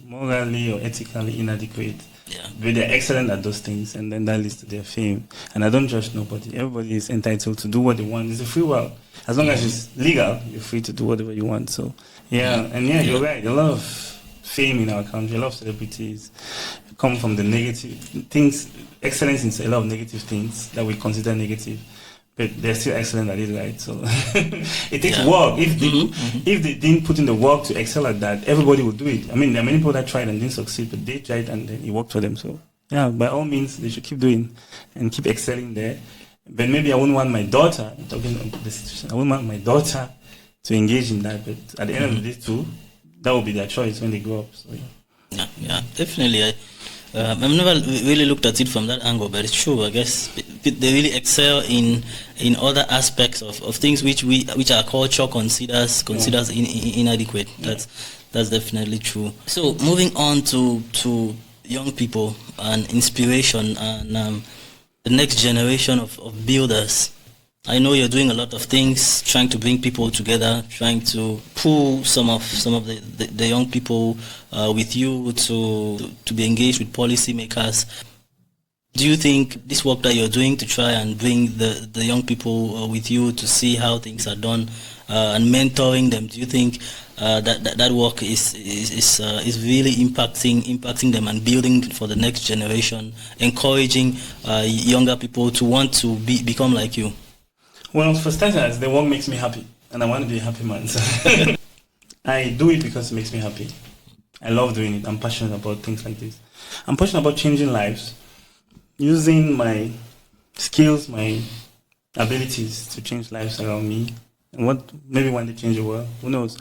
Speaker 2: morally or ethically inadequate.
Speaker 1: Yeah.
Speaker 2: But they're excellent at those things, and then that leads to their fame. And I don't judge nobody. Everybody is entitled to do what they want. It's a free world. As long as it's legal, you're free to do whatever you want. So, you're right. A lot of fame in our country, a lot of celebrities come from the negative things. Excellence in a lot of negative things that we consider negative, but they're still excellent at it, right? So it takes work. If they didn't put in the work to excel at that, everybody would do it. I mean, there are many people that tried and didn't succeed, but they tried and then it worked for them. So yeah, by all means, they should keep doing and keep excelling there. But maybe I wouldn't want my daughter, talking about the situation, I wouldn't want my daughter to engage in that. But at the end of the day, too, that will be their choice when they grow up. So
Speaker 1: yeah, definitely. I've never really looked at it from that angle, but it's true. I guess they really excel in other aspects of things which our culture considers inadequate. That's definitely true. So moving on to young people and inspiration and the next generation of builders. I know you're doing a lot of things, trying to bring people together, trying to pull some of the young people with you to be engaged with policymakers. Do you think this work that you're doing to try and bring the young people with you to see how things are done and mentoring them, do you think that work is really impacting them and building for the next generation, encouraging younger people to want to become like you?
Speaker 2: Well, for starters, the work makes me happy, and I want to be a happy man. So I do it because it makes me happy. I love doing it. I'm passionate about things like this. I'm passionate about changing lives, using my skills, my abilities to change lives around me, and maybe one day change the world. Who knows?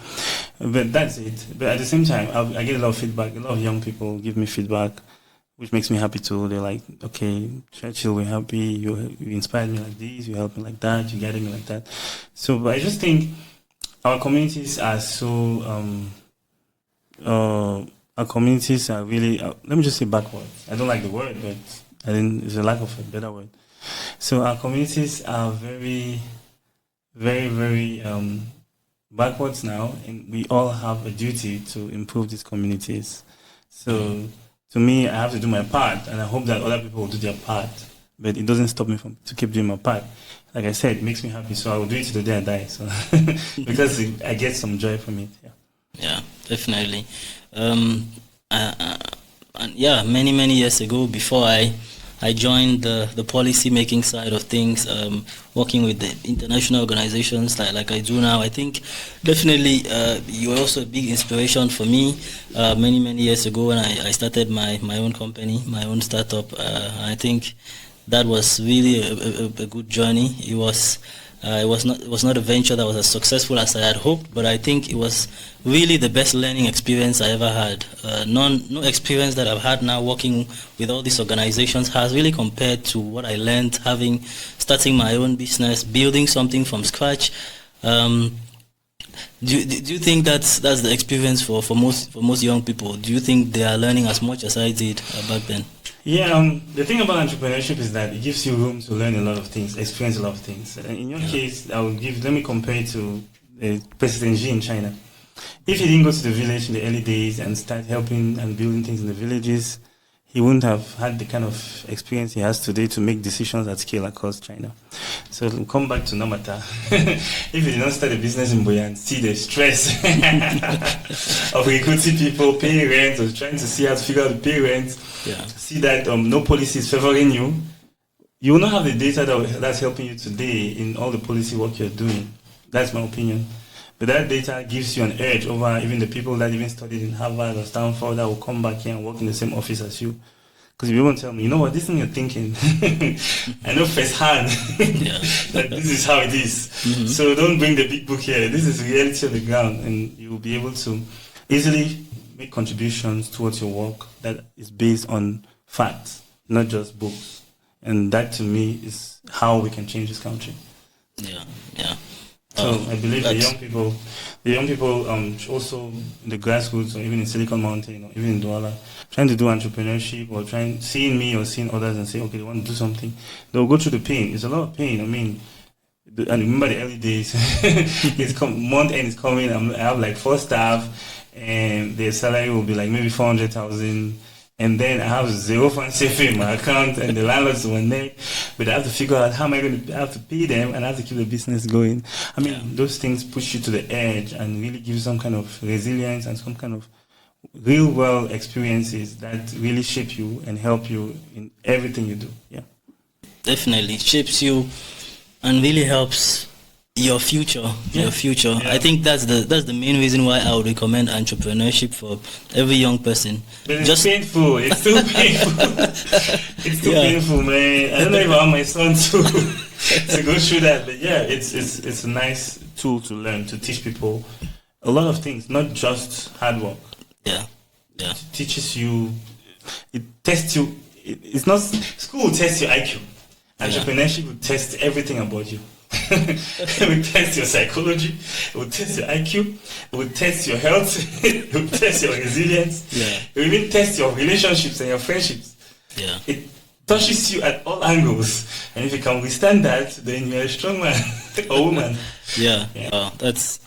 Speaker 2: But that's it. But at the same time, I get a lot of feedback. A lot of young people give me feedback which makes me happy too. They're like, okay, Churchill, we're happy. You inspired me like this. You helped me like that. You guided me like that. So, but I just think our communities are so. Our communities are really. Let me just say backwards. I don't like the word, but I think it's a lack of a better word. So our communities are very, very, very backwards now, and we all have a duty to improve these communities. So to me, I have to do my part, and I hope that other people will do their part. But it doesn't stop me to keep doing my part. Like I said, it makes me happy, so I will do it till the day I die. So because I get some joy from it.
Speaker 1: Yeah, definitely. And many years ago, before I joined the policy making side of things, working with the international organizations like I do now. I think definitely you were also a big inspiration for me many years ago when I started my own company, my own startup. I think that was really a good journey. It was not a venture that was as successful as I had hoped, but I think it was really the best learning experience I ever had. No experience that I've had now working with all these organizations has really compared to what I learned starting my own business, building something from scratch. Do you think that's the experience for most young people? Do you think they are learning as much as I did back then?
Speaker 2: Yeah, the thing about entrepreneurship is that it gives you room to learn a lot of things, experience a lot of things. In your case, let me compare it to President Xi in China. If he didn't go to the village in the early days and start helping and building things in the villages, he wouldn't have had the kind of experience he has today to make decisions at scale across China. So we'll come back to Namata. If he did not start a business in Boyan, see the stress of recruiting people, paying rent, or trying to see how to figure out the pay rent, see that no policy is favoring you, you will not have the data that's helping you today in all the policy work you're doing. That's my opinion. But that data gives you an edge over even the people that even studied in Harvard or Stanford that will come back here and work in the same office as you. Because if you won't tell me, you know what, this thing you're thinking, I know firsthand that this is how it is. Mm-hmm. So don't bring the big book here. This is reality on the ground, and you will be able to easily make contributions towards your work that is based on facts, not just books. And that, to me, is how we can change this country.
Speaker 1: Yeah.
Speaker 2: So I believe the young people also in the grassroots or even in Silicon Mountain or even in Douala, trying to do entrepreneurship or seeing me or seeing others and say, okay, they want to do something, they'll go through the pain. It's a lot of pain. I mean, and remember the early days, month end is coming, I have like 4 staff and their salary will be like maybe 400,000. And then I have 0 funds saving in my account and the landlords were there. But I have to figure out how am I going to have to pay them and I have to keep the business going. I mean, those things push you to the edge and really give you some kind of resilience and some kind of real world experiences that really shape you and help you in everything you do. Yeah. Definitely.
Speaker 1: It shapes you and really helps your future. Yeah. I think that's the main reason why I would recommend entrepreneurship for every young person.
Speaker 2: But it's painful. It's too painful. It's too painful, man. I don't know if I want my son to go through that, but yeah, it's a nice tool to learn, to teach people a lot of things, not just hard work.
Speaker 1: Yeah.
Speaker 2: It teaches you. It tests you. It's not school will test your IQ. Entrepreneurship will test everything about you. It will test your psychology, it will test your IQ, it will test your health, it will test your resilience, it will even test your relationships and your friendships. It touches you at all angles, and if you can withstand that, then you're a strong man or woman.
Speaker 1: That's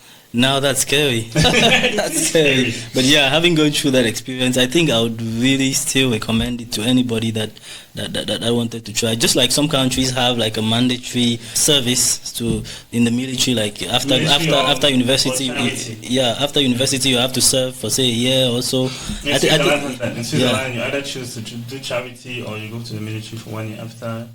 Speaker 1: scary. That's scary. But yeah, having gone through that experience, I think I would really still recommend it to anybody that wanted to try. Just like some countries have like a mandatory service in the military, like after university. After university you have to serve for say a year or so.
Speaker 2: In Switzerland, you either choose to do charity or you go to the military for 1 year after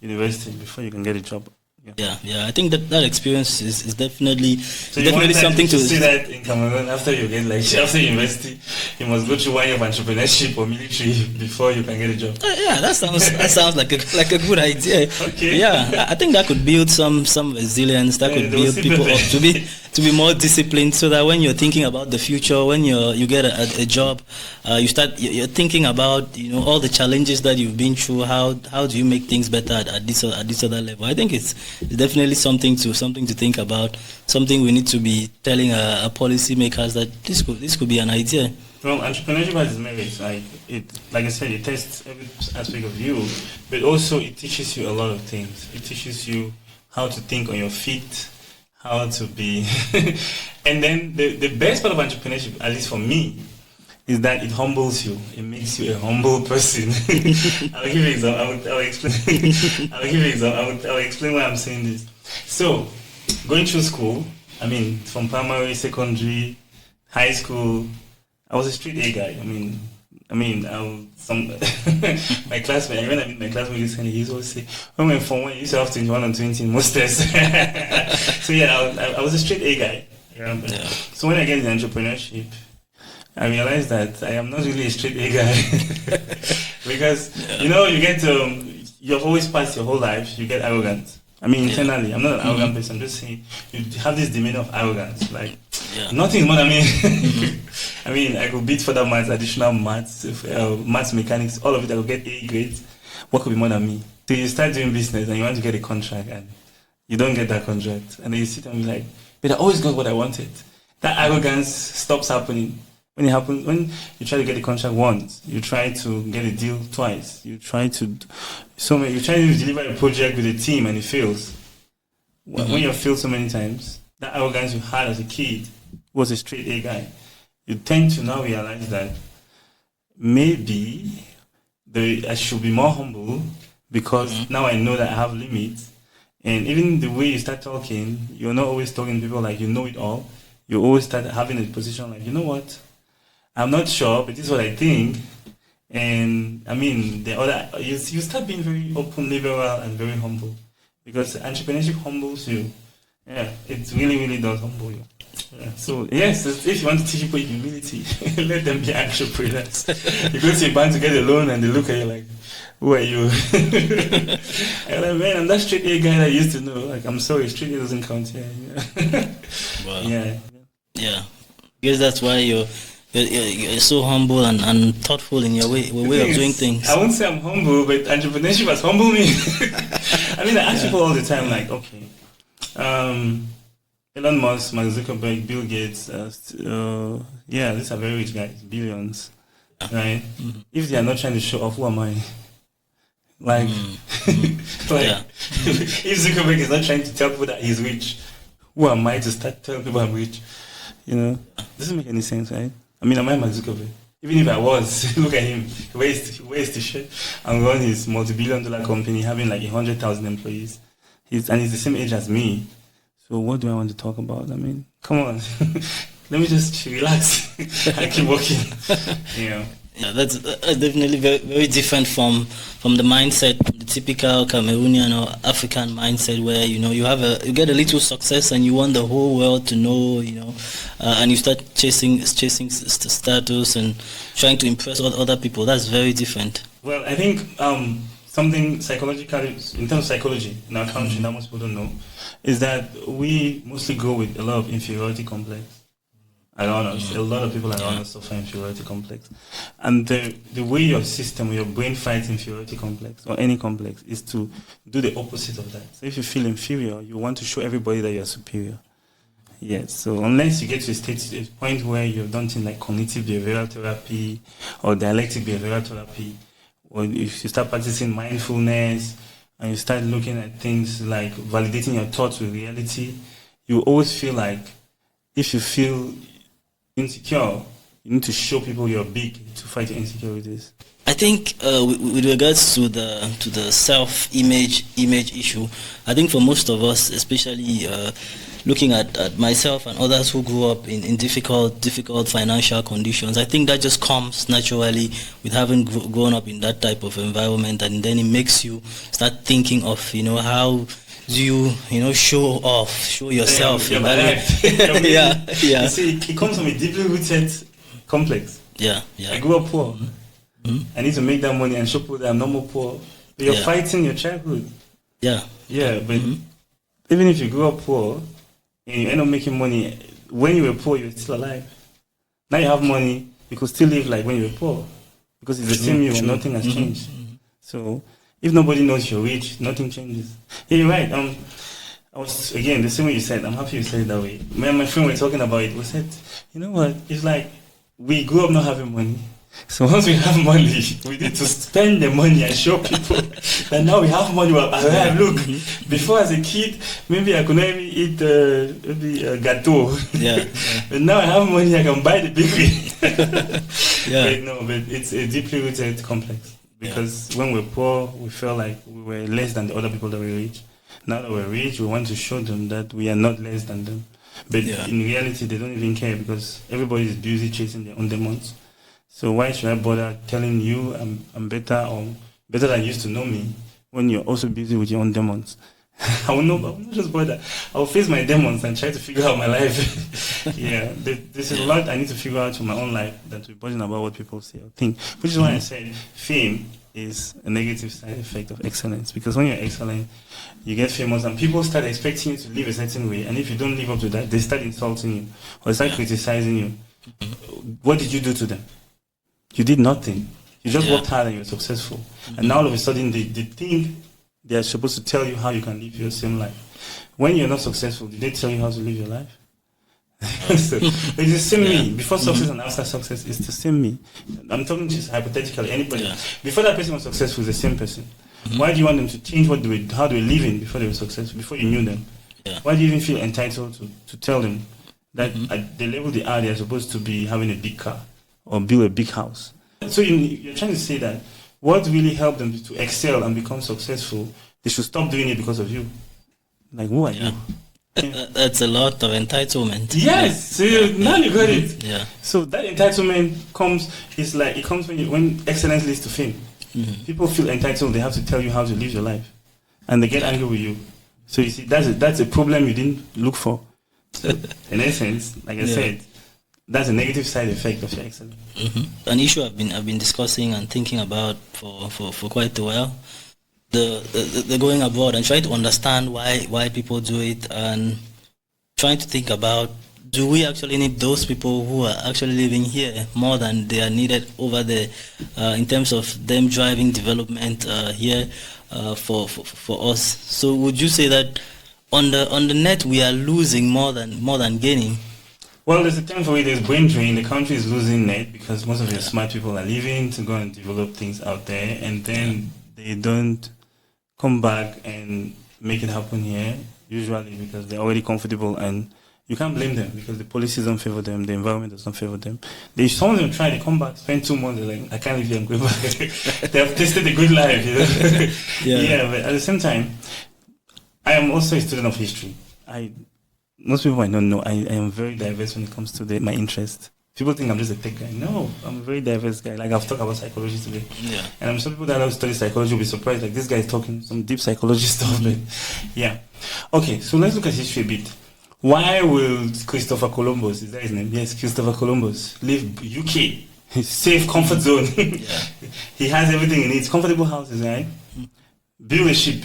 Speaker 2: university before you can get a job.
Speaker 1: Yeah. I think that experience is definitely
Speaker 2: So
Speaker 1: definitely something to
Speaker 2: see that in Cameroon after you get after university, you must go through 1 year of entrepreneurship or military before you can get a job.
Speaker 1: Yeah, that sounds like a good idea.
Speaker 2: Okay.
Speaker 1: Yeah, I think that could build some resilience. That could build people up to be more disciplined, so that when you're thinking about the future, when you get a job, you're thinking about all the challenges that you've been through. How do you make things better at this other level? I think it's definitely something to think about. Something we need to be telling our policymakers that this could be an idea.
Speaker 2: Well, entrepreneurship has its merits. Like I said, it tests every aspect of you, but also it teaches you a lot of things. It teaches you how to think on your feet, how to be, and then the best part of entrepreneurship, at least for me, is that it humbles you. It makes you a humble person. I'll give you an example. I'll explain. I'll give you an example. I'll explain why I'm saying this. So, going through school, from primary, secondary, high school, I was a straight A guy. My classmate, when I meet my classmate, he used to always say, when we were Form 1, you used to have 21 and 20 in most tests. So I was a straight A guy. Yeah. So when I get into entrepreneurship, I realized that I am not really a straight A guy. Because, you get you've always passed your whole life, you get arrogant. Internally, I'm not an arrogant person. I'm just saying, you have this demeanor of arrogance. Nothing more than me. I could beat further maths, additional maths, maths mechanics, all of it. I could get A grades. What could be more than me? So you start doing business and you want to get a contract and you don't get that contract. And then you sit and be like, but I always got what I wanted. That arrogance stops happening. When you try to get a contract once, you try to get a deal twice. You try to deliver a project with a team and it fails. When you failed so many times, that arrogance you had as a kid was a straight A guy. You tend to now realize that maybe I should be more humble because now I know that I have limits. And even the way you start talking, you're not always talking to people like you know it all. You always start having a position like, you know what? I'm not sure, but this is what I think. And you start being very open, liberal, and very humble. Because entrepreneurship humbles you. Yeah, it really, really does humble you. Yeah. So, yes, if you want to teach people humility, let them be entrepreneurs. You go to a bank to get a loan and they look at you like, who are you? I'm like, man, I'm that straight A guy that I used to know. I'm sorry, straight A doesn't count here. Yeah.
Speaker 1: Wow.
Speaker 2: Yeah.
Speaker 1: I guess that's why you're so humble and thoughtful in your way of doing things.
Speaker 2: I won't say I'm humble, but entrepreneurship has humbled me. I ask people all the time, like, okay, Elon Musk, Mark Zuckerberg, Bill Gates, these are very rich guys, billions, right? Mm-hmm. If they are not trying to show off, who am I? If Zuckerberg is not trying to tell people that he's rich, who am I to start telling people I'm rich? Doesn't make any sense, right? Am I Mark Zuckerberg? Even if I was, look at him. He wears t-shirt and runs his multi-billion-dollar company, having like 100,000 employees. He's the same age as me. So what do I want to talk about? Come on. Let me just relax and keep working.
Speaker 1: Yeah, that's definitely very, very different from the mindset, the typical Cameroonian or African mindset, where you get a little success and you want the whole world to know, and you start chasing status and trying to impress other people. That's very different.
Speaker 2: Well, I think something psychologically, in terms of psychology in our country, that most people don't know, is that we mostly go with a lot of inferiority complex. Around us. A lot of people around us suffer inferiority complex. And the way your system, your brain fights inferiority complex, or any complex, is to do the opposite of that. So if you feel inferior, you want to show everybody that you're superior. Yes, so unless you get to a point where you've done things like cognitive behavioral therapy or dialectic behavioral therapy, or if you start practicing mindfulness and you start looking at things like validating your thoughts with reality, you always feel like if you feel insecure, you need to show people you're big to fight your insecurities.
Speaker 1: I think with regards to the self-image issue, I think for most of us, especially looking at myself and others who grew up in difficult financial conditions, I think that just comes naturally with having grown up in that type of environment, and then it makes you start thinking of how do you show off, show yourself?
Speaker 2: Yeah.
Speaker 1: Yeah.
Speaker 2: You see, it comes from a deeply rooted complex.
Speaker 1: Yeah.
Speaker 2: I grew up poor. I need to make that money and show people that I'm not more poor. But you're fighting your childhood.
Speaker 1: Yeah.
Speaker 2: Yeah, but even if you grew up poor and you end up making money, when you were poor, you were still alive. Now you have money, you could still live like when you were poor. Because it's the same you and nothing has changed. So if nobody knows you're rich, nothing changes. Yeah, you're right. I was, again, the same way you said, I'm happy you said it that way. Me and my friend were talking about it. We said, you know what? It's like we grew up not having money. So once we have money, we need to spend the money and show people that now we have money. Well, look, before as a kid, maybe I could not even eat maybe a gâteau. But now I have money, I can buy the bakery. But it's a deeply rooted complex. Because when we're poor, we felt like we were less than the other people that were rich. Now that we're rich, we want to show them that we are not less than them. But in reality, they don't even care because everybody is busy chasing their own demons. So why should I bother telling you I'm better or better than you used to know me when you're also busy with your own demons? I will not just bother. I will face my demons and try to figure out my life. There's a lot I need to figure out for my own life than to be bothering about what people say or think. Which is why I said fame is a negative side effect of excellence. Because when you're excellent, you get famous and people start expecting you to live a certain way. And if you don't live up to that, they start insulting you or start criticizing you. What did you do to them? You did nothing. You just worked hard and you're successful. And now all of a sudden they think they are supposed to tell you how you can live your same life. When you're not successful, did they tell you how to live your life? So, it's the same me. Before success and after success, it's the same me. I'm talking just hypothetically, anybody. Before that person was successful, it's the same person. Why do you want them to change how they were living before they were successful, before you knew them? Why do you even feel entitled to tell them that at the level they are supposed to be having a big car or build a big house? So you're trying to say that what really helped them to excel and become successful, they should stop doing it because of you. Like, who are you?
Speaker 1: That's a lot of entitlement.
Speaker 2: Yes, so now you got it.
Speaker 1: Yeah.
Speaker 2: So that entitlement comes when excellence leads to fame. People feel entitled; they have to tell you how to live your life, and they get angry with you. So you see, that's a problem you didn't look for. So in essence, like I said, that's a negative side effect of your excellence.
Speaker 1: An issue I've been discussing and thinking about for quite a while. The going abroad and trying to understand why people do it and trying to think about, do we actually need those people who are actually living here more than they are needed over there in terms of them driving development here for us? So would you say that on the net we are losing more than gaining?
Speaker 2: Well, there's a term for it. There's brain drain. The country is losing net because most of your smart people are leaving to go and develop things out there, and then they don't come back and make it happen here, usually because they're already comfortable, and you can't blame them because the policies don't favor them, the environment does not favor them. Some of them try, they come back, spend 2 months, they're like, I can't live here, I'm going back. They have tasted a good life, but at the same time, I am also a student of history. Most people might not know, I am very diverse when it comes to my interest. People think I'm just a tech guy. No, I'm a very diverse guy. Like I've talked about psychology today. And some people that love to study psychology will be surprised. Like this guy is talking some deep psychology stuff. But okay, so let's look at history a bit. Why will Christopher Columbus, is that his name? Yes, Christopher Columbus, leave UK, safe comfort zone. He has everything he needs, comfortable houses, right? Build a ship,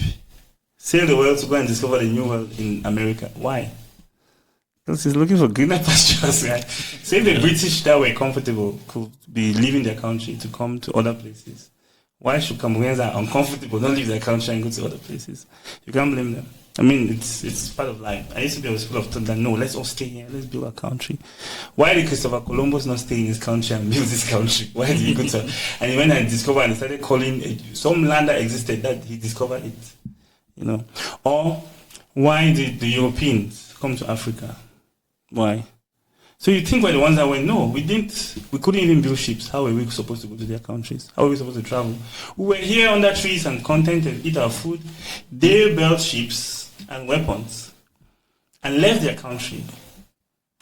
Speaker 2: sail the world to go and discover the new world in America. Why? Because he's looking for greener pastures, right? So if the British that were comfortable could be leaving their country to come to other places, why should Cameroonians that are uncomfortable not leave their country and go to other places? You can't blame them. I mean, it's part of life. I used to be on a school of thought that, no, let's all stay here, let's build our country. Why did Christopher Columbus not stay in his country and build his country? Why did he go to... And he went and discovered and started calling some land that existed that he discovered it, Or why did the Europeans come to Africa? Why? So you think we're the ones that went, no, we couldn't even build ships. How were we supposed to go to their countries? How were we supposed to travel? We were here under trees and content and eat our food. They built ships and weapons and left their country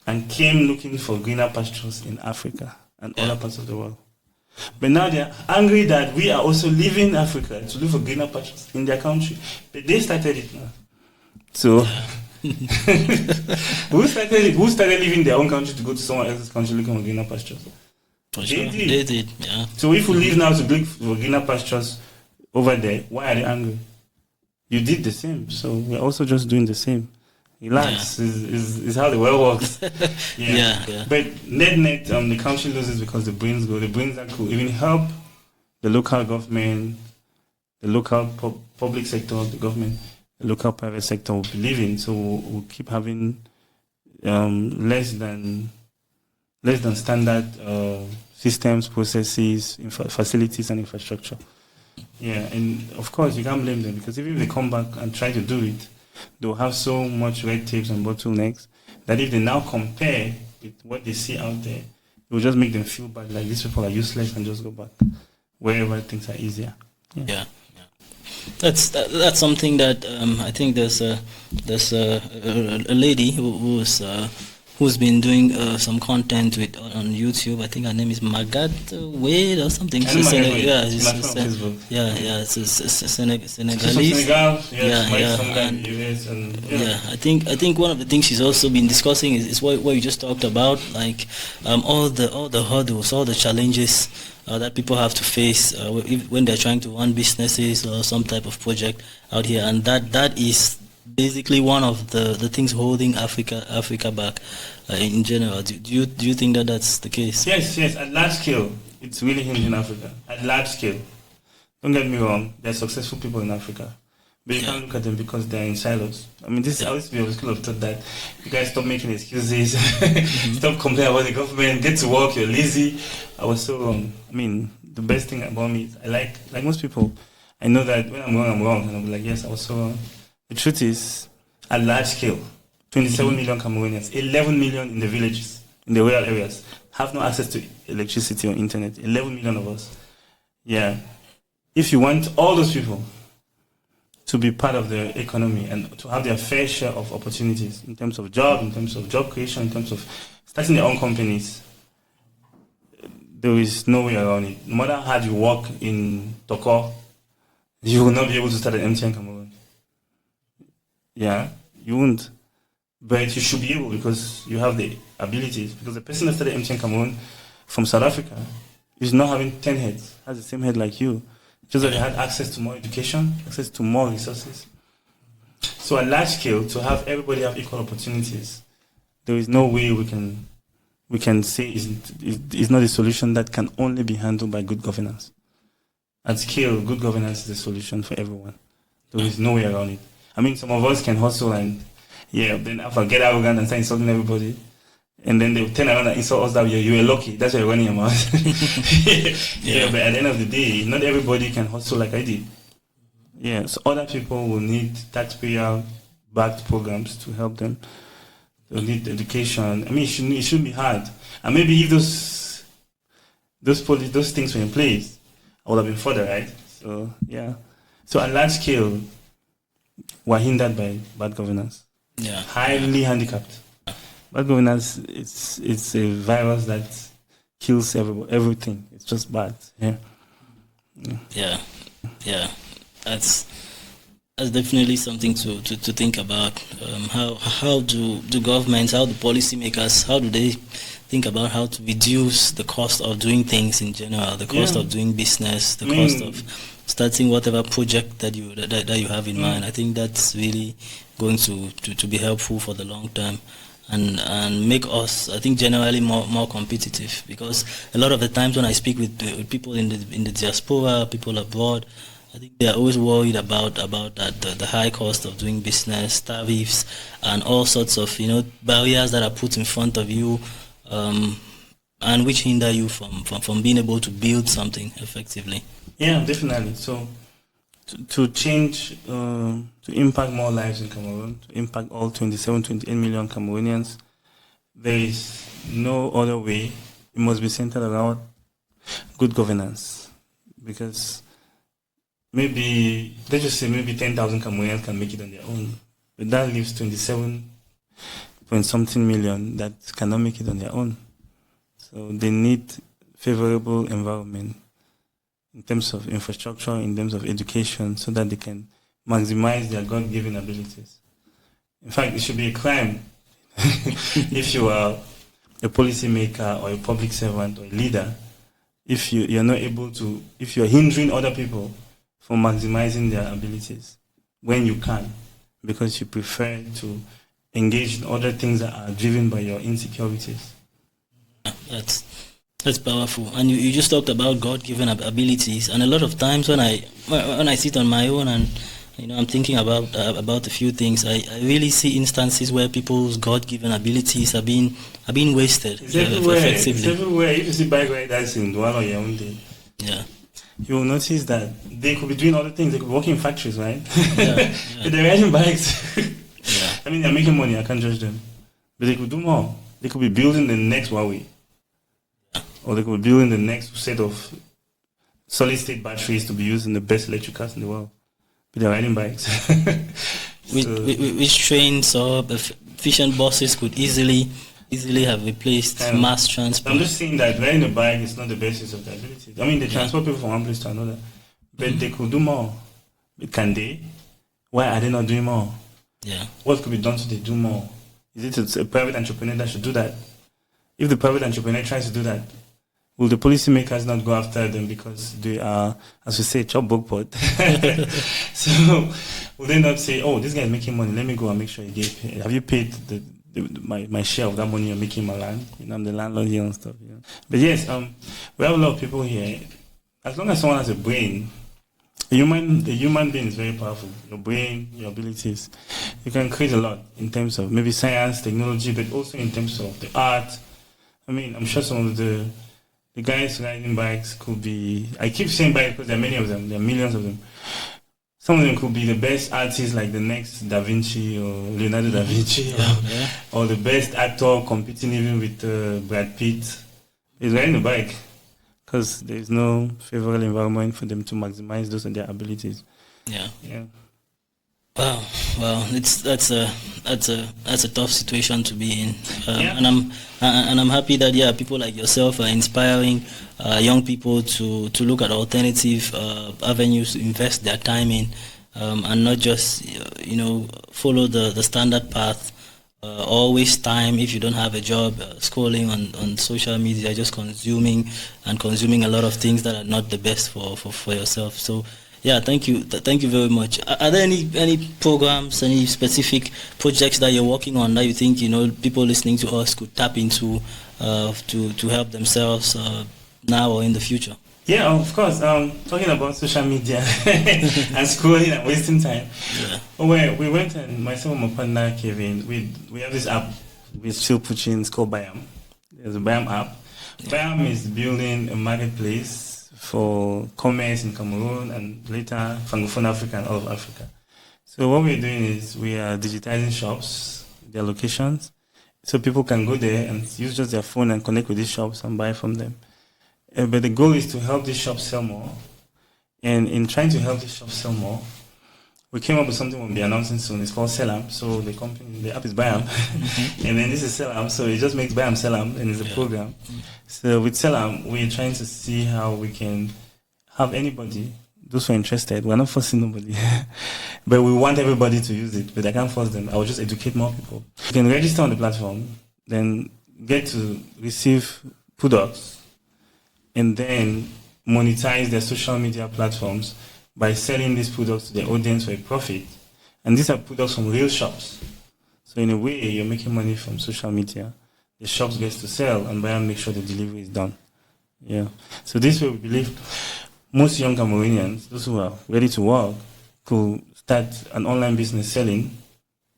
Speaker 2: and came looking for greener pastures in Africa and other parts of the world. But now they're angry that we are also leaving Africa to look for greener pastures in their country. But they started it now. So, who started leaving their own country to go to someone else's country looking for greener pastures?
Speaker 1: For sure. They did, yeah.
Speaker 2: So if we leave now to look for greener pastures over there, why are they angry? You did the same, so we're also just doing the same. Relax is how the world works.
Speaker 1: Yeah.
Speaker 2: But net, the country loses because the brains go. The brains that could even help the local government, the local public sector, the government, the local private sector will believe in. So we'll keep having less than standard systems, processes, facilities, and infrastructure. Yeah, and of course you can't blame them, because even if they come back and try to do it, they'll have so much red tapes and bottlenecks that if they now compare with what they see out there, it will just make them feel bad, like these people are useless, and just go back wherever things are easier.
Speaker 1: Yeah. That's something that I think there's a lady who's been doing some content on YouTube. I think her name is Magat Wade or something.
Speaker 2: She's
Speaker 1: Senegalese. I think one of the things she's also been discussing is what you just talked about, like all the hurdles, all the challenges that people have to face when they're trying to run businesses or some type of project out here, and that is basically one of the things holding Africa back in general. Do you think that that's the case?
Speaker 2: Yes. At large scale, it's really hinging Africa. At large scale, don't get me wrong. There are successful people in Africa, but you can't look at them because they're in silos. I mean, I used to be of the school of thought that you guys stop making excuses, stop complaining about the government, get to work. You're lazy. I was so wrong. I mean, the best thing about me is I like most people. I know that when I'm wrong, and I'll be like, yes, I was so wrong. The truth is, at large scale, 27 million Cameroonians, 11 million in the villages, in the rural areas, have no access to electricity or internet. 11 million of us. Yeah. If you want all those people to be part of the economy and to have their fair share of opportunities in terms of job creation, in terms of starting their own companies, there is no way around it. No matter how you work in Toko, you will not be able to start an MTN Cameroon. Yeah, you won't. But you should be able, because you have the abilities. Because the person that started MTN Cameroon from South Africa is not having 10 heads, has the same head like you. Just that they had access to more education, access to more resources. So at large scale, to have everybody have equal opportunities, there is no way we can say is not a solution that can only be handled by good governance. At scale, good governance is the solution for everyone. There is no way around it. I mean, some of us can hustle and, then after get arrogant and start insulting everybody. And then they will turn around and insult us that you were lucky. That's why you're running your mouth. But at the end of the day, not everybody can hustle like I did. Yeah, so other people will need taxpayer-backed programs to help them. They'll need education. I mean, it shouldn't be hard. And maybe if those things were in place, I would have been further, right? So, yeah. So at large scale, we're hindered by bad governance.
Speaker 1: Yeah.
Speaker 2: Highly handicapped. Bad governance, it's a virus that kills everything. It's just bad.
Speaker 1: Yeah. That's definitely something to think about. How do governments, how do policymakers, how do they think about how to reduce the cost of doing things in general, the cost of doing business, the cost of starting whatever project that you have in mind? I think that's really going to be helpful for the long term. And make us, I think, generally more competitive, because a lot of the times when I speak with people in the diaspora, people abroad, I think they are always worried about that the high cost of doing business, tariffs, and all sorts of barriers that are put in front of you, and which hinder you from being able to build something effectively.
Speaker 2: Yeah, definitely. So to change, to impact more lives in Cameroon, to impact all 28 million Cameroonians, there is no other way. It must be centered around good governance. Because let's just say maybe 10,000 Cameroonians can make it on their own. But that leaves 27 point something million that cannot make it on their own. So they need favorable environment in terms of infrastructure, in terms of education, so that they can maximize their God-given abilities. In fact, it should be a crime if you are a policymaker or a public servant or a leader, if you're not able to, if you're hindering other people from maximizing their abilities when you can, because you prefer to engage in other things that are driven by your insecurities.
Speaker 1: That's powerful. And you just talked about God-given abilities, and a lot of times when I sit on my own and I'm thinking about a few things, I really see instances where people's God-given abilities are being wasted.
Speaker 2: It's everywhere. It's everywhere. If you see bike riders in Douala or Yaoundé, you will notice that they could be doing other things. They could work in factories, right? But they're riding bikes. I mean, they're making money. I can't judge them. But they could do more. They could be building the next Huawei. Or they could be building the next set of solid-state batteries to be used in the best electric cars in the world. But they're riding bikes.
Speaker 1: Which trains or efficient buses could easily have replaced mass transport.
Speaker 2: I'm just saying that riding a bike is not the basis of their ability. I mean, they transport people from one place to another. But they could do more. But can they? Why are they not doing more?
Speaker 1: Yeah.
Speaker 2: What could be done so they do more? Is it a private entrepreneur that should do that? If the private entrepreneur tries to do that, will the policymakers not go after them because they are, as we say, chop book pot? So will they not say, oh, this guy is making money, let me go and make sure he gets paid. Have you paid my share of that money you're making my land? I'm the landlord here and stuff. But yes, we have a lot of people here. As long as someone has a brain, the human being is very powerful. Your brain, your abilities, you can create a lot in terms of maybe science, technology, but also in terms of the art. I mean, I'm sure some of the guys riding bikes could be, I keep saying bikes because there are many of them, there are millions of them. Some of them could be the best artists, like the next Da Vinci or Leonardo da Vinci, or the best actor competing even with Brad Pitt. He's riding a bike because there is no favorable environment for them to maximize those and their abilities.
Speaker 1: Yeah. Wow. That's a tough situation to be in, and I'm happy that people like yourself are inspiring young people to look at alternative avenues to invest their time in, and not just follow the standard path. Always time if you don't have a job, scrolling on social media, just consuming a lot of things that are not the best for yourself. So thank you very much. Are there any programs, any specific projects that you're working on that you think people listening to us could tap into to help themselves now or in the future?
Speaker 2: Yeah, of course. Talking about social media and scrolling and wasting time. We went, and myself and my partner Kevin, we have this app we're still pushing. It's called Biam. There's a Biam app. Biam is building a marketplace for commerce in Cameroon and later Francophone Africa and all of Africa. So what we're doing is we are digitizing shops, their locations, so people can go there and use just their phone and connect with these shops and buy from them. But the goal is to help these shops sell more. And in trying to help these shops sell more, we came up with something we'll be announcing soon. It's called Selam. So the app is Biam. And then this is Selam. So it just makes Biam Selam, and it's a program. So with Selam, we're trying to see how we can have anybody, those who are interested. We're not forcing nobody. But we want everybody to use it. But I can't force them. I will just educate more people. You can register on the platform, then get to receive products, and then monetize their social media platforms by selling these products to their audience for a profit. And these are products from real shops. So in a way, you're making money from social media. The shops gets to sell, and Biam make sure the delivery is done. So this way, we believe most young Cameroonians, those who are ready to work, could start an online business selling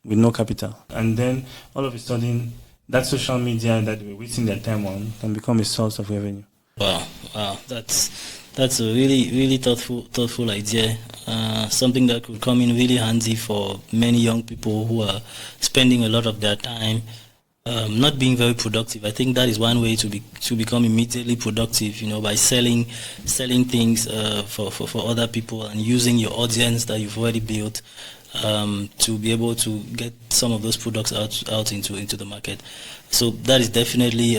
Speaker 2: with no capital. And then all of a sudden, that social media that we're wasting their time on can become a source of revenue.
Speaker 1: Wow, that's a really thoughtful idea. Something that could come in really handy for many young people who are spending a lot of their time not being very productive. I think that is one way to become immediately productive, by selling things for other people and using your audience that you've already built to be able to get some of those products out into the market. So that is definitely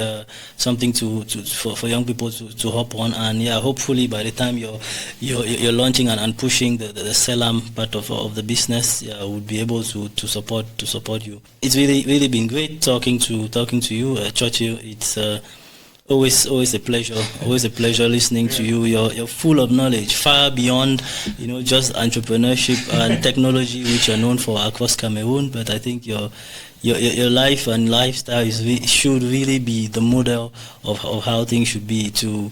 Speaker 1: something for young people to hop on, and hopefully by the time you're launching and pushing the Selam part of the business, we'll be able to support you. It's really been great talking to you, Churchill. It's always a pleasure listening to you. You're full of knowledge, far beyond just entrepreneurship and technology, which you're known for across Cameroon. But I think your life and lifestyle should really be the model of how things should be, to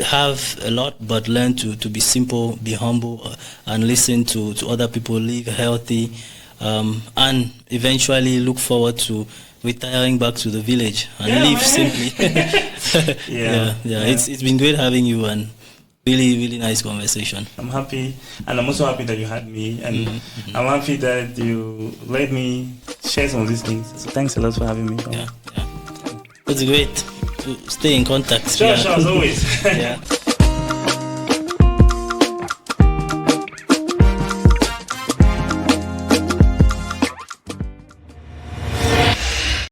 Speaker 1: have a lot but learn to be simple, be humble, and listen to other people, live healthy, and eventually look forward to retiring back to the village and live simply. It's been great having you, and really nice conversation.
Speaker 2: I'm happy, and I'm also happy that you had me, and I'm happy that you let me share some of these things. So thanks a lot for having me.
Speaker 1: It's great to stay in contact.
Speaker 2: Sure, as always.